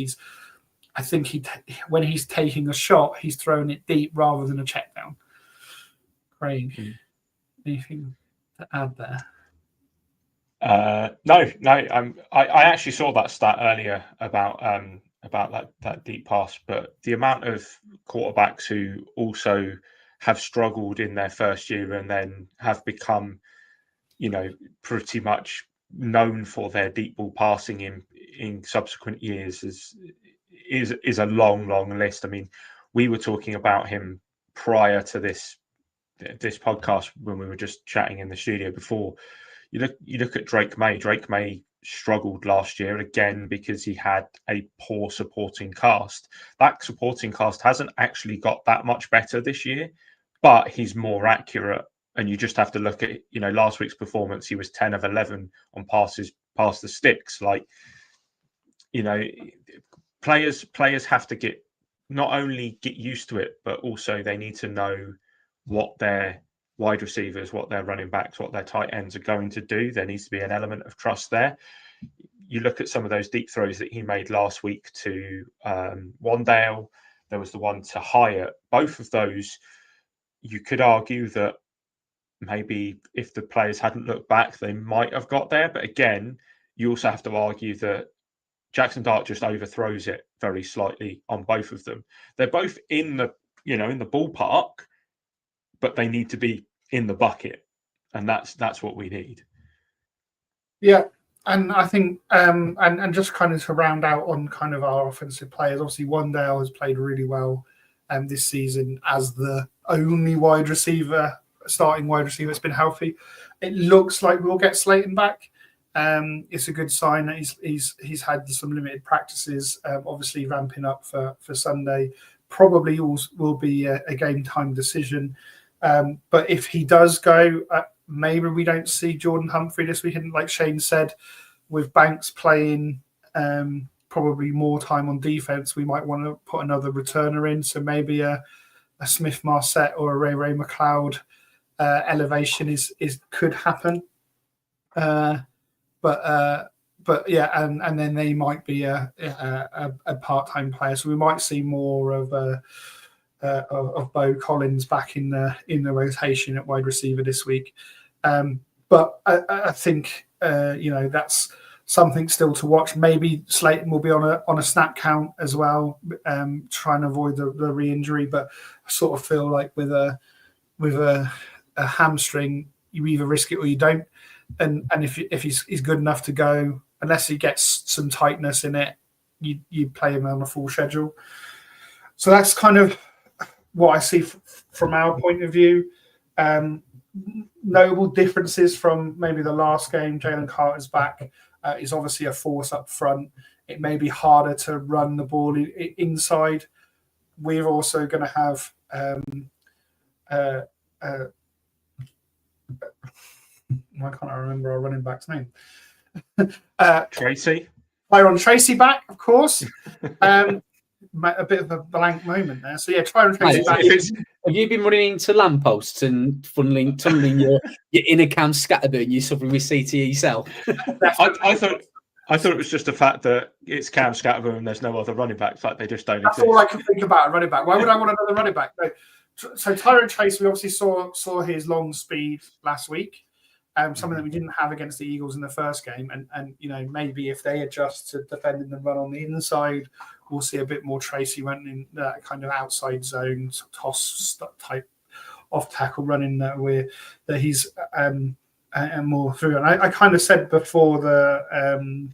I think when he's taking a shot, he's throwing it deep rather than a check down. Craig, anything to add there? No. I actually saw that stat earlier about that deep pass, but the amount of quarterbacks who also have struggled in their first year and then have become, pretty much known for their deep ball passing in subsequent years is a long list. I mean, we were talking about him prior to this podcast when we were just chatting in the studio before. You look at Drake May. Drake May struggled last year again because he had a poor supporting cast. That supporting cast hasn't actually got that much better this year, but he's more accurate. And you just have to look at, last week's performance. He was 10 of 11 on passes past the sticks. Like, players have to not only get used to it, but also they need to know what their wide receivers, what their running backs, what their tight ends are going to do. There needs to be an element of trust there. You look at some of those deep throws that he made last week to Wandale. There was the one to Hyatt. Both of those, you could argue that maybe if the players hadn't looked back, they might have got there. But again, you also have to argue that Jackson Dart just overthrows it very slightly on both of them. They're both in the ballpark, but they need to be in the bucket, and that's what we need. Yeah, and I think and just kind of to round out on kind of our offensive players, obviously Wandale has played really well this season as the only starting wide receiver that's been healthy. It looks like we'll get Slayton back. It's a good sign that he's had some limited practices. Obviously, ramping up for Sunday probably will be a game time decision. But if he does go, maybe we don't see Jordan Humphrey this weekend. Like Shane said, with Banks playing probably more time on defense, we might want to put another returner in. So maybe a Smith Marset or a Ray McLeod elevation could happen. But yeah, and then they might be a part-time player, so we might see more of Bo Collins back in the rotation at wide receiver this week. But I think that's something still to watch. Maybe Slayton will be on a snap count as well, trying to avoid the re-injury. But I sort of feel like with a hamstring, you either risk it or you don't. And if he's good enough to go, unless he gets some tightness in it, you play him on a full schedule. So that's kind of what I see from our point of view. Notable differences from maybe the last game. Jalen Carter's back. Is obviously a force up front. It may be harder to run the ball inside. We're also going to have why can't I remember our running back's name? Tracy. Tyron Tracy back, of course. A bit of a blank moment there. So yeah, Tyron Tracy back. Have you been running into lampposts and tunneling your inner Cam Scatterburn? You suffering with CTE yourself? I thought it was just the fact that it's Cam Scatterburn and there's no other running backs. Like they just don't That's exist. all I can think about a running back. Why would I want another running back? No. So Tyron Tracy, we obviously saw his long speed last week. Something that we didn't have against the Eagles in the first game, and maybe if they adjust to defending the run on the inside, we'll see a bit more Tracy running in that kind of outside zone toss type off tackle running that he's and more through. And I kind of said before the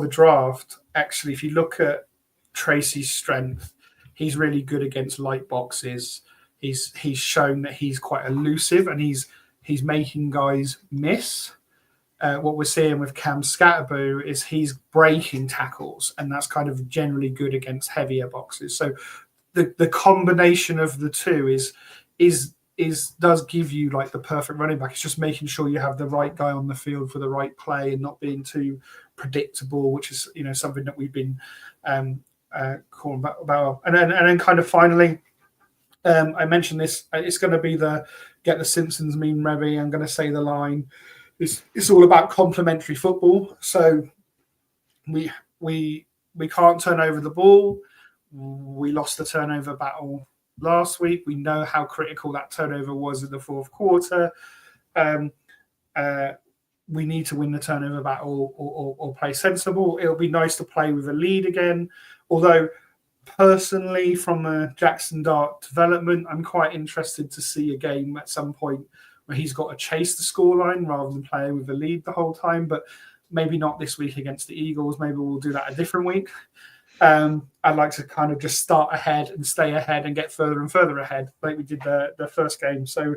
draft, actually, if you look at Tracy's strength, he's really good against light boxes. He's shown that he's quite elusive and he's making guys miss. What we're seeing with Cam Scatterboo is he's breaking tackles, and that's kind of generally good against heavier boxes. So the combination of the two does give you like the perfect running back. It's just making sure you have the right guy on the field for the right play and not being too predictable, which is something that we've been calling about. And then kind of finally, I mentioned this. It's going to be get the Simpsons meme ready. I'm going to say the line. It's all about complementary football. So we can't turn over the ball. We lost the turnover battle last week. We know how critical that turnover was in the fourth quarter. We need to win the turnover battle or play sensible. It'll be nice to play with a lead again. Although, personally, from a Jackson Dart development, I'm quite interested to see a game at some point where he's got to chase the scoreline rather than playing with a lead the whole time. But maybe not this week against the Eagles. Maybe we'll do that a different week. I'd like to kind of just start ahead and stay ahead and get further and further ahead like we did the first game. So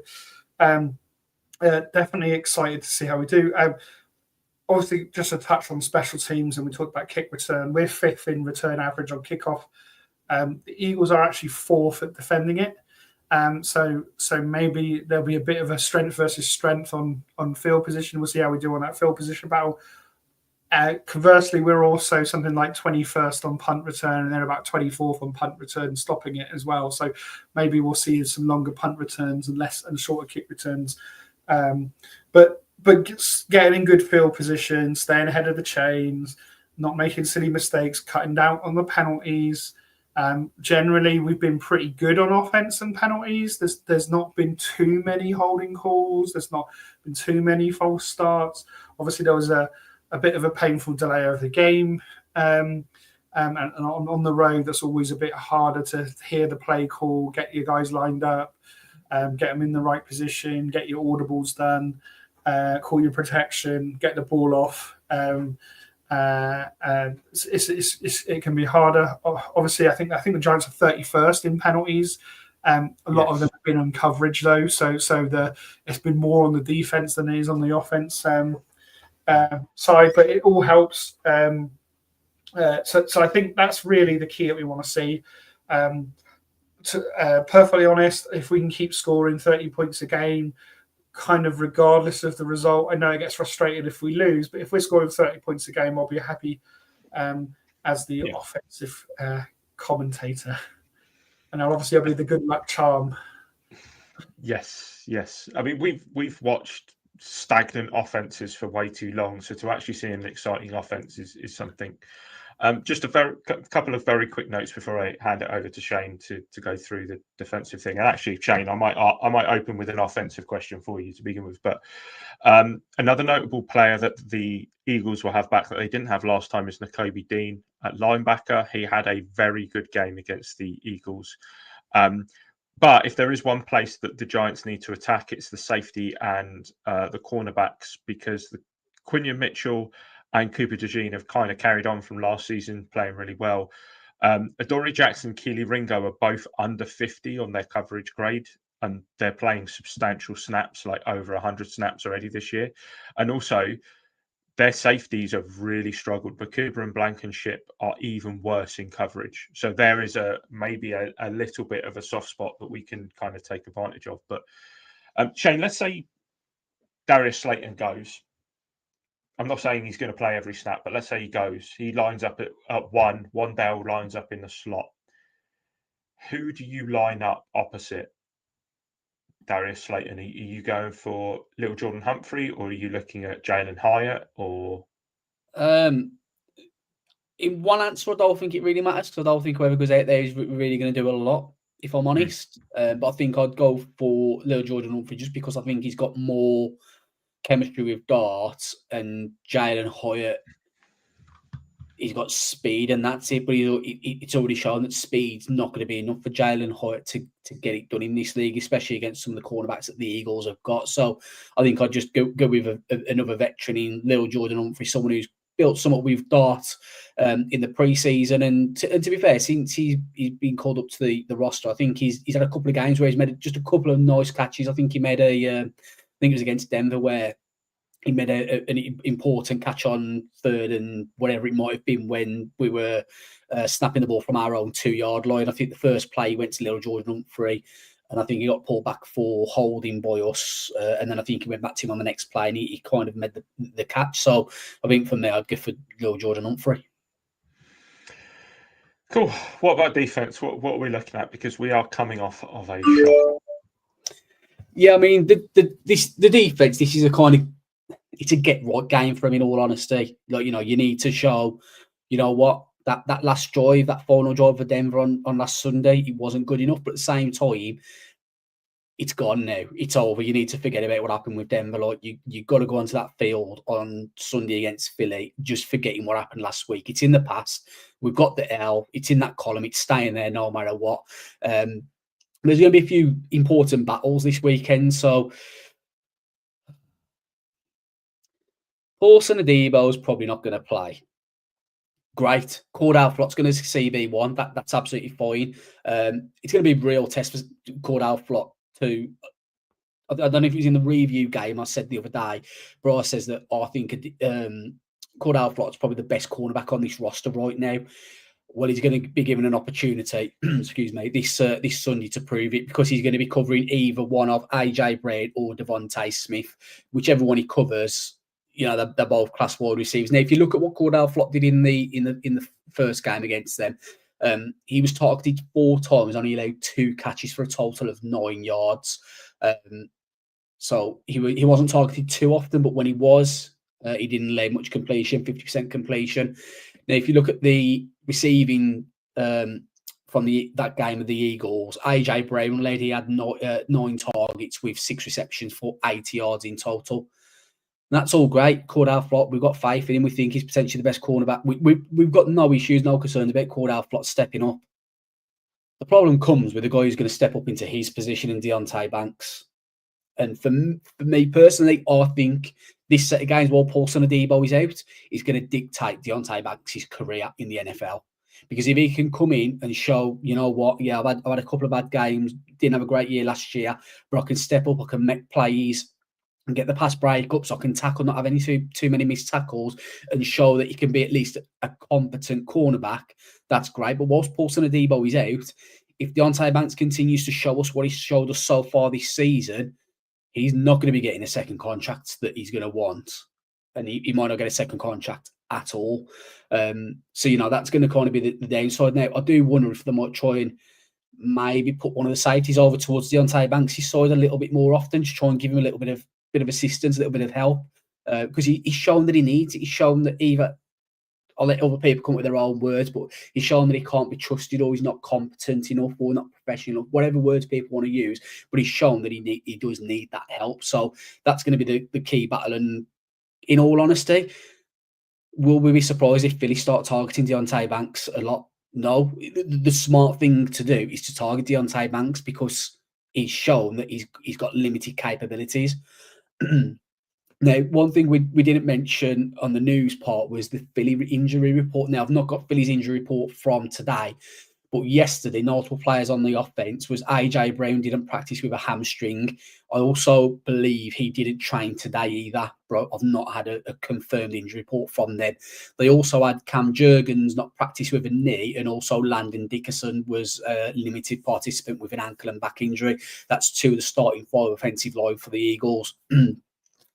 definitely excited to see how we do. Obviously, just a touch on special teams, and we talked about kick return. We're 5th in return average on kickoff. The Eagles are actually 4th at defending it. So maybe there'll be a bit of a strength versus strength on field position. We'll see how we do on that field position battle. Conversely, we're also something like 21st on punt return, and then about 24th on punt return, stopping it as well. So maybe we'll see some longer punt returns and shorter kick returns. But getting in good field position, staying ahead of the chains, not making silly mistakes, cutting down on the penalties. Generally, we've been pretty good on offense and penalties. There's not been too many holding calls. There's not been too many false starts. Obviously, there was a bit of a painful delay of the game. And on the road, that's always a bit harder to hear the play call, get your guys lined up, get them in the right position, get your audibles done, call your protection, get the ball off. It can be harder. Obviously, I think the Giants are 31st in penalties. A lot of them have been on coverage though, so it's been more on the defense than it is on the offense side. But it all helps. So I think that's really the key that we want to see. Perfectly honest, if we can keep scoring 30 points a game, kind of regardless of the result. I know it gets frustrating if we lose, but if we're scoring 30 points a game, I'll be happy as the offensive commentator. And I'll be the good luck charm. Yes. I mean, we've watched stagnant offenses for way too long, so to actually see an exciting offense is something. Just a couple of very quick notes before I hand it over to Shane to go through the defensive thing. And actually, Shane, I might open with an offensive question for you to begin with. But another notable player that the Eagles will have back that they didn't have last time is Nakobe Dean at linebacker. He had a very good game against the Eagles. But if there is one place that the Giants need to attack, it's the safety and the cornerbacks, because the Quinion Mitchell and Cooper DeJean have kind of carried on from last season, playing really well. Adoree Jackson, Keely Ringo are both under 50 on their coverage grade, and they're playing substantial snaps, like over 100 snaps already this year. And also, their safeties have really struggled. Bakuba and Blankenship are even worse in coverage. So there is maybe a little bit of a soft spot that we can kind of take advantage of. But Shane, let's say Darius Slayton goes. I'm not saying he's going to play every snap, but let's say he goes. He lines up at one. Wandale lines up in the slot. Who do you line up opposite Darius Slayton? Are you going for Little Jordan Humphrey, or are you looking at Jalen Hyatt? Or in one answer, I don't think it really matters, because I don't think whoever goes out there is really going to do a lot, if I'm honest. But I think I'd go for Little Jordan Humphrey, just because I think he's got more chemistry with Dart, and Jalen Hyatt, he's got speed, and that's it. But it's already shown that speed's not going to be enough for Jalen Hyatt to get it done in this league, especially against some of the cornerbacks that the Eagles have got. So I think I'd just go with another veteran in Little Jordan Humphrey, someone who's built somewhat with Dart in the preseason. And to be fair, since he's been called up to the roster, I think he's had a couple of games where he's made just a couple of nice catches. I think he made I think it was against Denver, where he made an important catch on third and whatever it might have been, when we were snapping the ball from our own 2-yard line. I think the first play he went to Little Jordan Humphrey, and I think he got pulled back for holding by us. And then I think he went back to him on the next play, and he kind of made the catch. So I think for me, I'd go for Little Jordan Humphrey. Cool. What about defense? What are we looking at? Because we are coming off of a shot. Yeah, I mean, the defense, this is it's a get right game for him, in all honesty. Like, you need to show, what, that last drive, that final drive for Denver on last Sunday, it wasn't good enough. But at the same time, it's gone now. It's over. You need to forget about what happened with Denver. Like, you got to go onto that field on Sunday against Philly, just forgetting what happened last week. It's in the past. We've got the L. It's in that column. It's staying there no matter what. There's going to be a few important battles this weekend. So Paulson Adebo is probably not going to play. Great. Cordell Flott's going to CB1. That's absolutely fine. It's going to be a real test for Cordell Flott too. I don't know if it was in the review game I said the other day. Bryce says that I think Cordell Flott's probably the best cornerback on this roster right now. Well, he's going to be given an opportunity, excuse me, this Sunday to prove it, because he's going to be covering either one of AJ Brown or Devontae Smith, whichever one he covers. They're both class wide receivers. Now, if you look at what Cordell Flott did in the first game against them, he was targeted 4 times, only allowed 2 catches for a total of 9 yards. So he wasn't targeted too often, but when he was, he didn't allow much completion, 50% completion. Now, if you look at the receiving from that game of the Eagles, AJ Brown led, he had 9 targets with 6 receptions for 80 yards in total. And that's all great. Cordell Flott, we've got faith in him. We think he's potentially the best cornerback. We've got no issues, no concerns about Cordell Flott stepping up. The problem comes with the guy who's going to step up into his position in Deonte Banks. And for me personally, I think this set of games while Paulson Adebo is out is going to dictate Deonte Banks' career in the NFL. Because if he can come in and show, I've had a couple of bad games, didn't have a great year last year, but I can step up, I can make plays and get the pass breakups, I can tackle, not have any too many missed tackles, and show that he can be at least a competent cornerback, that's great. But whilst Paulson Adebo is out, if Deonte Banks continues to show us what he's showed us so far this season, he's not going to be getting a second contract that he's going to want. And he might not get a second contract at all. So, that's going to kind of be the downside. Now, I do wonder if they might try and maybe put one of the safeties over towards Deonte Banks' side a little bit more often, to try and give him a little bit of assistance, a little bit of help. Because he's shown that he needs it. He's shown that either, I'll let other people come up with their own words, but he's shown that he can't be trusted, or he's not competent enough, or not professional enough, whatever words people want to use. But he's shown that he does need that help. So that's going to be the key battle. And in all honesty, will we be surprised if Philly start targeting Deonte Banks a lot? No. The smart thing to do is to target Deonte Banks, because he's shown that he's got limited capabilities. Now, one thing we didn't mention on the news part was the Philly injury report. Now, I've not got Philly's injury report from today, but yesterday, notable players on the offense was AJ Brown didn't practice with a hamstring. I also believe he didn't train today either, but I've not had a confirmed injury report from them. They also had Cam Jurgens not practice with a knee, and also Landon Dickerson was a limited participant with an ankle and back injury. That's two of the starting five offensive line for the Eagles.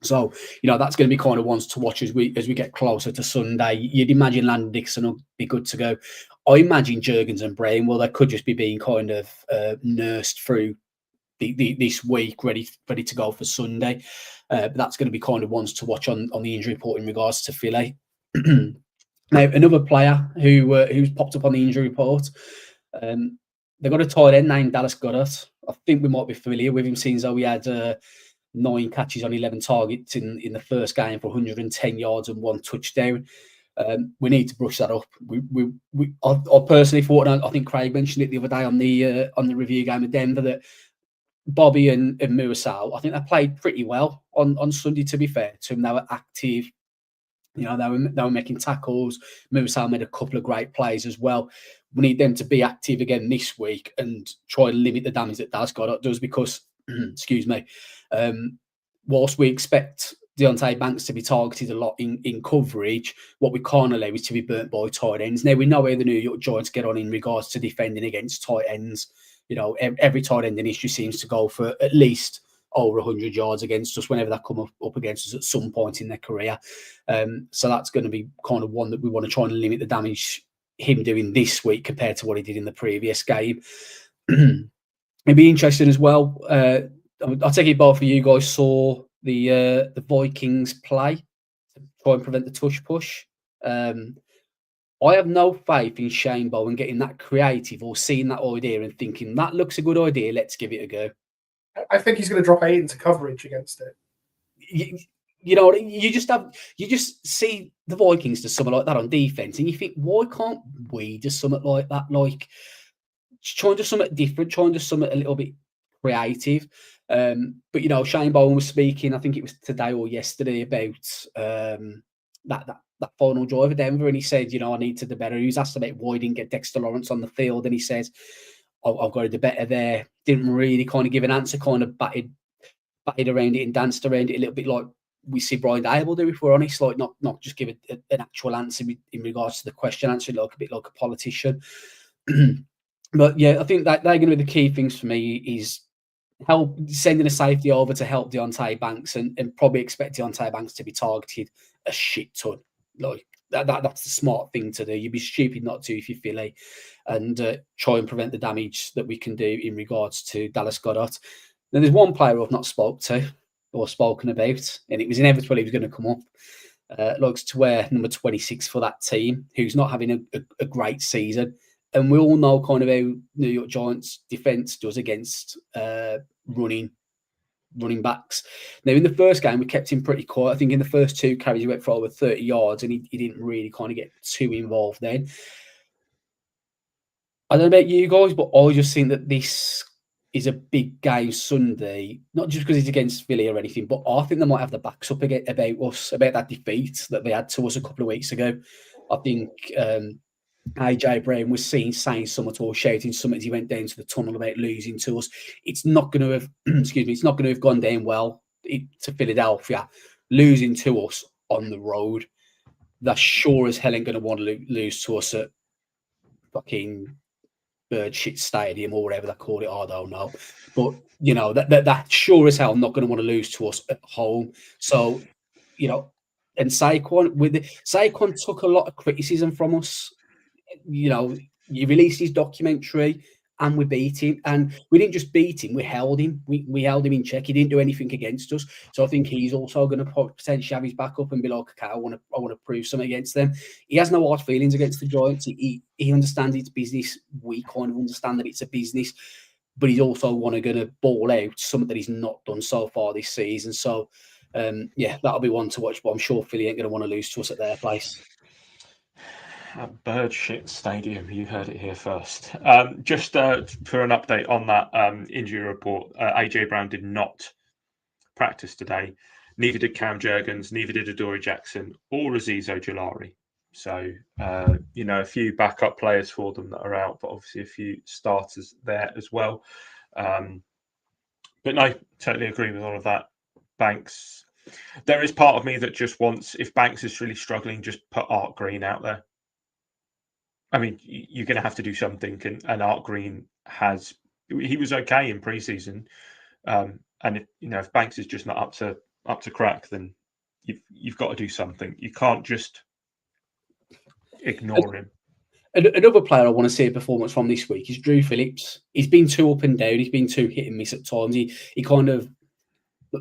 So, that's going to be kind of ones to watch as we get closer to Sunday. You'd imagine Landon Dixon will be good to go. I imagine Jurgens and Brown, well, they could just be being kind of nursed through this week, ready to go for Sunday. But that's going to be kind of ones to watch on the injury report in regards to Philly. Now, another player who's popped up on the injury report, they've got a tight end named Dallas Goedert. I think we might be familiar with him, since we had 9 catches on 11 targets in the first game for 110 yards and 1 touchdown. We need to brush that up. I personally thought, and I think Craig mentioned it the other day on the review game of Denver, that Bobby and Muasal, I think they played pretty well on Sunday, to be fair to them. They were active. They were making tackles. Muasal made a couple of great plays as well. We need them to be active again this week and try and limit the damage that Dallas Goedert does, because excuse me, whilst we expect Deontay Banks to be targeted a lot in coverage, what we can't allow is to be burnt by tight ends. Now, we know where the New York Giants get on in regards to defending against tight ends. Every tight end in history seems to go for at least over 100 yards against us whenever they come up against us at some point in their career. So that's going to be kind of one that we want to try and limit the damage him doing this week compared to what he did in the previous game. It'd be interesting as well. I'll take it both of you guys saw the Vikings play to try and prevent the tush push. I have no faith in Shane Bowen getting that creative or seeing that idea and thinking that looks a good idea, let's give it a go. I think he's going to drop 8 into coverage against it. You just see the Vikings do something like that on defense, and you think, why can't we do something like that? Like, try and do something different, try and do something a little bit creative. But Shane Bowen was speaking, I think it was today or yesterday, about that final drive of Denver, and he said, I need to do better. He was asked about why he didn't get Dexter Lawrence on the field, and he says, I've got to do better there. Didn't really kind of give an answer, kind of batted around it and danced around it a little bit like we see Brian Dable do, if we're honest, like not just give an actual answer in regards to the question, answer like a bit like a politician. But yeah, I think that they're going to be the key things for me, is help sending a safety over to help Deontay Banks and probably expect Deontay Banks to be targeted a shit ton. Like that's the smart thing to do. You'd be stupid not to if you're Philly, and try and prevent the damage that we can do in regards to Dallas Goedert. Now, there's one player I've not spoken about, and it was inevitable he was going to come up. Likes to wear number 26 for that team, who's not having a great season. And we all know kind of how New York Giants defense does against running backs. Now, in the first game, we kept him pretty quiet. I think in the first 2 carries, he went for over 30 yards, and he didn't really kind of get too involved then. I don't know about you guys, but I just think that this is a big game Sunday, not just because it's against Philly or anything, but I think they might have the backs up about us, about that defeat that they had to us a couple of weeks ago. I think AJ Brown was saying something or shouting something as he went down to the tunnel about losing to us. It's not going to have, it's not going to have gone down well to Philadelphia. Losing to us on the road, that's sure as hell ain't going to want to lose to us at fucking Bird Shit Stadium or whatever they call it. I don't know, but that sure as hell not going to want to lose to us at home. So, and Saquon took a lot of criticism from us. He released his documentary and we beat him, and we didn't just beat him, we held him. We held him in check. He didn't do anything against us. So I think he's also going to potentially have his back up and be like, okay, I want to prove something against them. He has no hard feelings against the Giants. He understands it's business. We kind of understand that it's a business, but he's also going to ball out something that he's not done so far this season. So that'll be one to watch, but I'm sure Philly ain't going to want to lose to us at their place. Bird Shit Stadium, you heard it here first. Just for an update on that injury report, AJ Brown did not practice today. Neither did Cam Jurgens, neither did Adoree Jackson or Azeez Ojulari. So, a few backup players for them that are out, but obviously a few starters there as well. But no, totally agree with all of that. Banks. There is part of me that just wants, if Banks is really struggling, just put Art Green out there. I mean, you're going to have to do something, and Art Green he was okay in preseason, and if Banks is just not up to crack, then you've got to do something. You can't just ignore him. Another player I want to see a performance from this week is Drew Phillips. He's been too up and down. He's been too hit and miss at times. He kind of,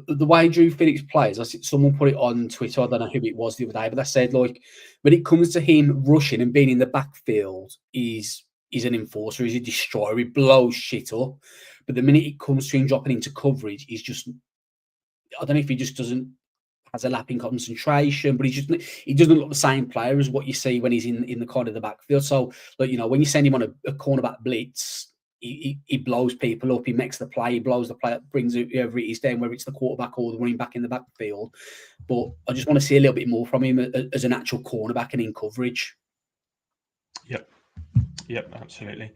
the way Drew Phillips plays, someone put it on Twitter, I don't know who it was the other day, but they said, like, when it comes to him rushing and being in the backfield, he's an enforcer, he's a destroyer, he blows shit up. But the minute it comes to him dropping into coverage, he's just, I don't know if he just has a lapping concentration, but he doesn't look the same player as what you see when he's in the kind of the backfield. So, like, when you send him on a cornerback blitz, he blows people up, he makes the play, he blows the play up, brings whoever it is down, whether it's the quarterback or the running back in the backfield. But I just want to see a little bit more from him as an actual cornerback and in coverage. Yep, absolutely.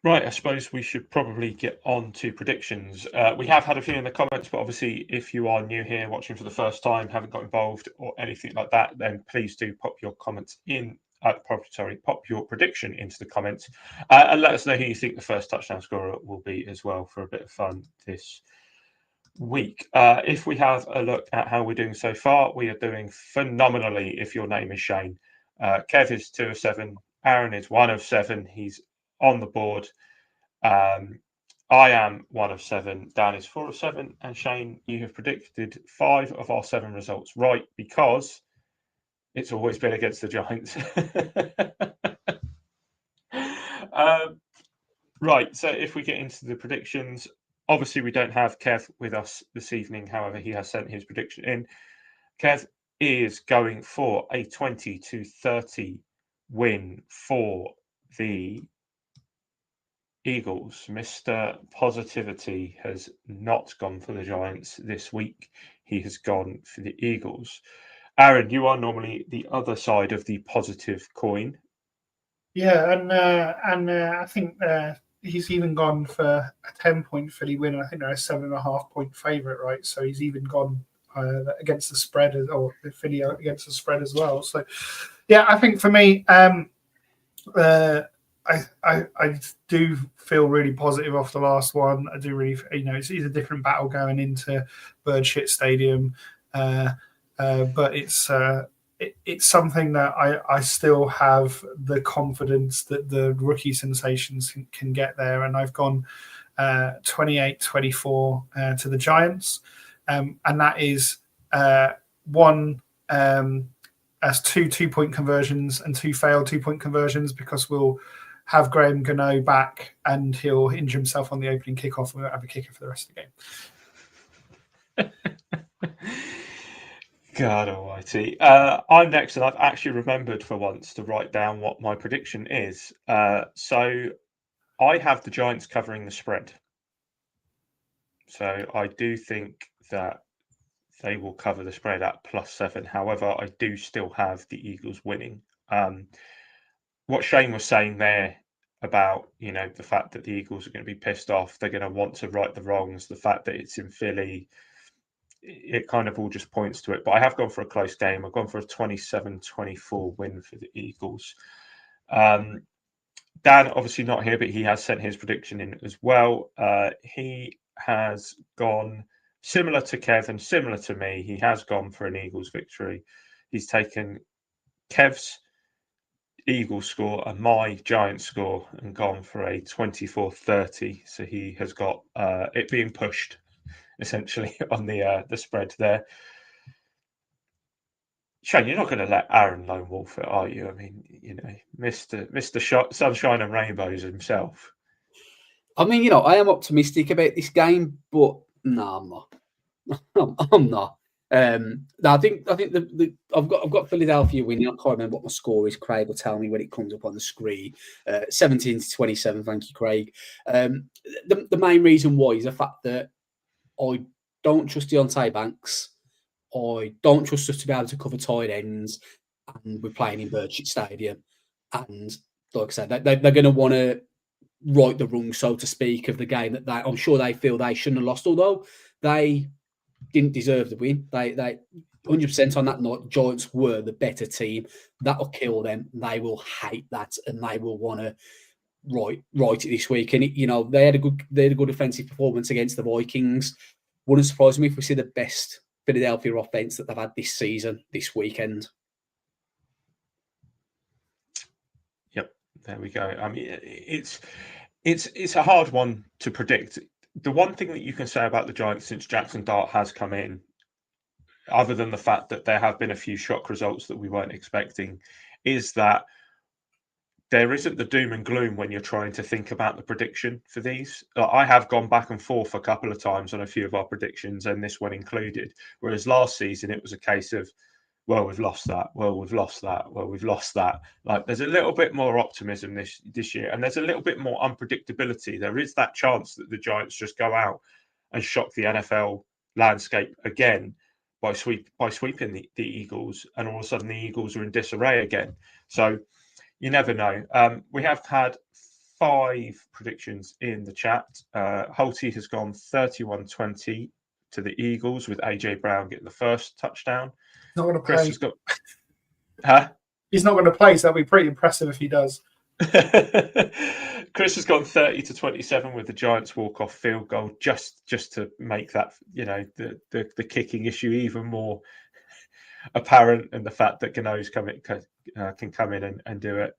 Right, I suppose we should probably get on to predictions. We have had a few in the comments, but obviously if you are new here, watching for the first time, haven't got involved or anything like that, then please do pop your comments in. Pop your prediction into the comments and let us know who you think the first touchdown scorer will be as well, for a bit of fun this week. If we have a look at how we're doing so far, we are doing phenomenally if your name is Shane. Kev is 2 of 7. Aaron is 1 of 7. He's on the board. I am 1 of 7. Dan is 4 of 7. And Shane, you have predicted 5 of our 7 results right, because it's always been against the Giants. Right, so if we get into the predictions, obviously we don't have Kev with us this evening. However, he has sent his prediction in. Kev is going for a 20-30 win for the Eagles. Mr. Positivity has not gone for the Giants this week. He has gone for the Eagles. Aaron, you are normally the other side of the positive coin. Yeah, and I think he's even gone for a 10-point Philly win. I think they're a 7.5-point favourite, right? So he's even gone against the spread, or the Philly against the spread as well. So, yeah, I think for me, I do feel really positive off the last one. I do really, it's a different battle going into Bird Shit Stadium, but it's something that I still have the confidence that the rookie sensations can get there. And I've gone 28-24 to the Giants. And that is one as 2 2-point conversions and 2 failed 2-point conversions, because we'll have Graham Gano back and he'll injure himself on the opening kickoff and we won't have a kicker for the rest of the game. God almighty. I'm next, and I've actually remembered for once to write down what my prediction is. So I have the Giants covering the spread. So I do think that they will cover the spread at +7. However, I do still have the Eagles winning. What Shane was saying there about, the fact that the Eagles are going to be pissed off, they're going to want to right the wrongs, the fact that it's in Philly, it kind of all just points to it. But I have gone for a close game. I've gone for a 27-24 win for the Eagles. Dan, obviously not here, but he has sent his prediction in as well. He has gone similar to Kev and similar to me. He has gone for an Eagles victory. He's taken Kev's Eagles score and my Giants score and gone for a 24-30. So he has got it being pushed essentially on the spread there. Shane, you're not going to let Aaron lone wolf it, are you? I mean, Mr. Sunshine and Rainbows himself. I mean, I am optimistic about this game, but no, I'm not. I'm not. No, I think I've got Philadelphia winning. I can't remember what my score is. Craig will tell me when it comes up on the screen. 17-27. Thank you, Craig. The main reason why is the fact that I don't trust Deontay Banks. I don't trust us to be able to cover tight ends, and we're playing in Birchett Stadium. And like I said, they're going to want to right the wrong, so to speak, of the game that I'm sure they feel they shouldn't have lost, although they didn't deserve the win. They 100% on that night, Giants were the better team. That'll kill them. They will hate that, and they will want to right it this week. And they had a good offensive performance against the Vikings. Wouldn't surprise me if we see the best Philadelphia offense that they've had this season this weekend. Yep, there we go. I mean, it's a hard one to predict. The one thing that you can say about the Giants since Jackson Dart has come in, other than the fact that there have been a few shock results that we weren't expecting, is that there isn't the doom and gloom when you're trying to think about the prediction for these. I have gone back and forth a couple of times on a few of our predictions, and this one included. Whereas last season, it was a case of, well, we've lost that. Well, we've lost that. Well, we've lost that. Like, there's a little bit more optimism this year, and there's a little bit more unpredictability. There is that chance that the Giants just go out and shock the NFL landscape again by sweeping the Eagles, and all of a sudden the Eagles are in disarray again. So you never know. We have had 5 predictions in the chat. Holty has gone 31-20 to the Eagles, with AJ Brown getting the first touchdown. He's not going to Chris play. has got... Huh? He's not going to play, so that'll be pretty impressive if he does. Chris has gone 30-27 with the Giants walk-off field goal, just to make that, the kicking issue even more apparent, and the fact that Gano's can come in and do it.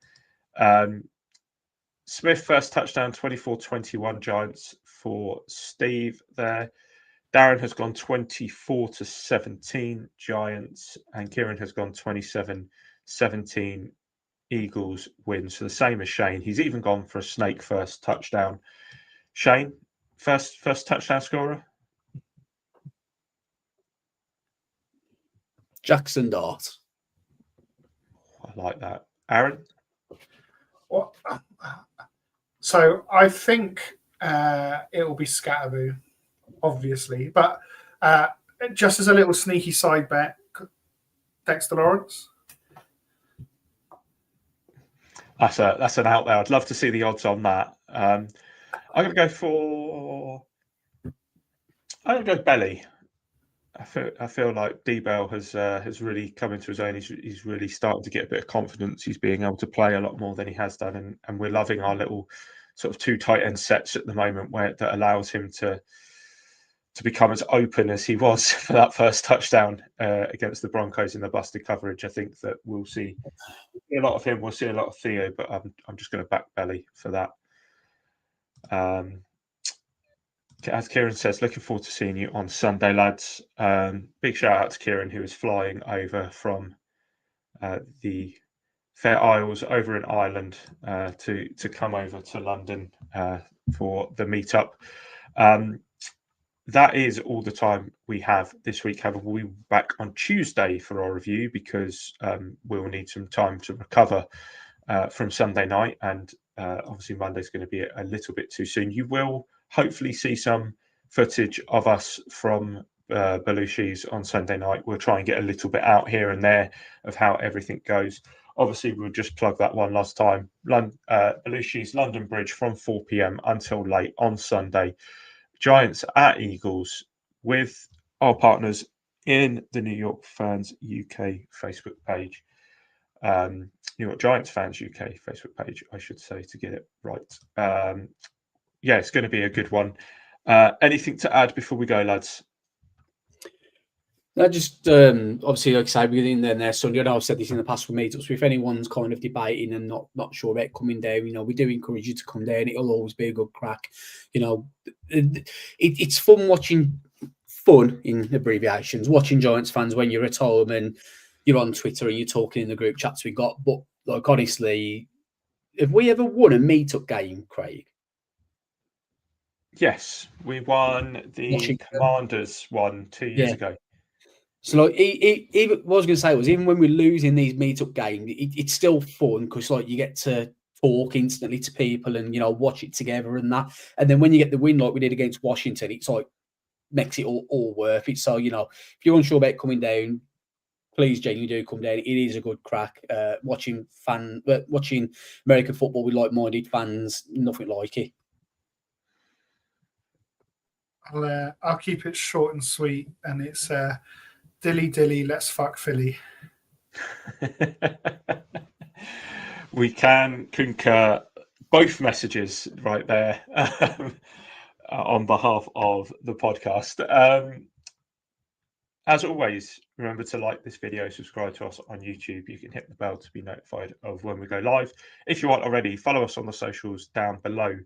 Smith first touchdown, 24-21 Giants for Steve there. Darren has gone 24-17 Giants, and Kieran has gone 27-17 Eagles win. So the same as Shane. He's even gone for a snake first touchdown. Shane, first touchdown scorer? Jackson Dart. I like that. Aaron? Well, so I think it will be Scatterboo, obviously, but just as a little sneaky side bet, Dexter Lawrence. That's an out there. I'd love to see the odds on that. I'm going to go Belly. I feel like D-Bell has really come into his own. He's really starting to get a bit of confidence. He's being able to play a lot more than he has done, and we're loving our little sort of 2 tight end sets at the moment, that allows him to become as open as he was for that first touchdown against the Broncos in the busted coverage. I think that we'll see a lot of him. We'll see a lot of Theo, but I'm just going to back Belly for that. As Kieran says, looking forward to seeing you on Sunday, lads. Big shout out to Kieran, who is flying over from the Fair Isles over in Ireland to come over to London for the meetup. That is all the time we have this week. However, we'll be back on Tuesday for our review, because we'll need some time to recover from Sunday night, and obviously Monday's going to be a little bit too soon. You will hopefully see some footage of us from Belushi's on Sunday night. We'll try and get a little bit out here and there of how everything goes. Obviously, we'll just plug that one last time. Belushi's London Bridge from 4 p.m. until late on Sunday. Giants at Eagles, with our partners in the New York Fans UK Facebook page. New York Giants Fans UK Facebook page, I should say, to get it right. Yeah, it's going to be a good one. Anything to add before we go, lads? No, just obviously, like I said, we're in there Sunday. I know I've said this in the past for meetups. If anyone's kind of debating and not sure about coming down, we do encourage you to come down. It'll always be a good crack. It's fun watching fun in abbreviations, watching Giants fans when you're at home and you're on Twitter and you're talking in the group chats we got. But like, honestly, have we ever won a meetup game, Craig? Yes, we won the Washington. Commanders one 2 years ago. So, like, even what I was going to say was, even when we're losing these meetup games, it's still fun, because like you get to talk instantly to people and watch it together and that. And then when you get the win, like we did against Washington, it's like makes it all worth it. So, if you're unsure about coming down, please genuinely do come down. It is a good crack. Watching American football with like-minded fans, nothing like it. I'll keep it short and sweet, and it's dilly dilly, let's fuck Philly. We can concur both messages right there on behalf of the podcast. As always, remember to like this video, subscribe to us on YouTube. You can hit the bell to be notified of when we go live. If you aren't already, follow us on the socials down below.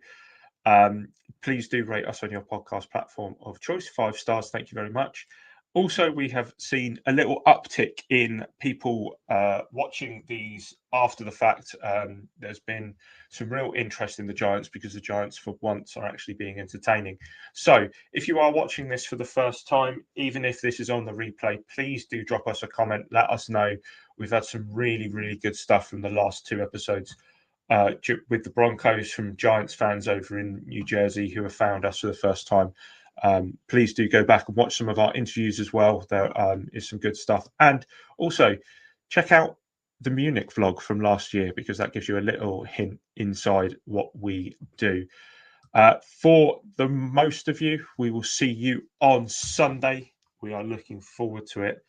Please do rate us on your podcast platform of choice. 5 stars. Thank you very much. Also, we have seen a little uptick in people watching these after the fact. There's been some real interest in the Giants because the Giants, for once, are actually being entertaining. So if you are watching this for the first time, even if this is on the replay, please do drop us a comment. Let us know. We've had some really, really good stuff from the last 2 episodes with the Broncos from Giants fans over in New Jersey who have found us for the first time. Please do go back and watch some of our interviews as well. There is some good stuff. And also check out the Munich vlog from last year, because that gives you a little hint inside what we do. For the most of you, we will see you on Sunday. We are looking forward to it.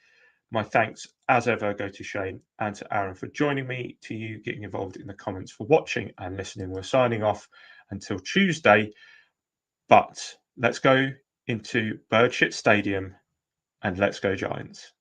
My thanks, as ever, go to Shane and to Aaron for joining me, to you getting involved in the comments, for watching and listening. We're signing off until Tuesday, but let's go into Birdshit Stadium and let's go Giants.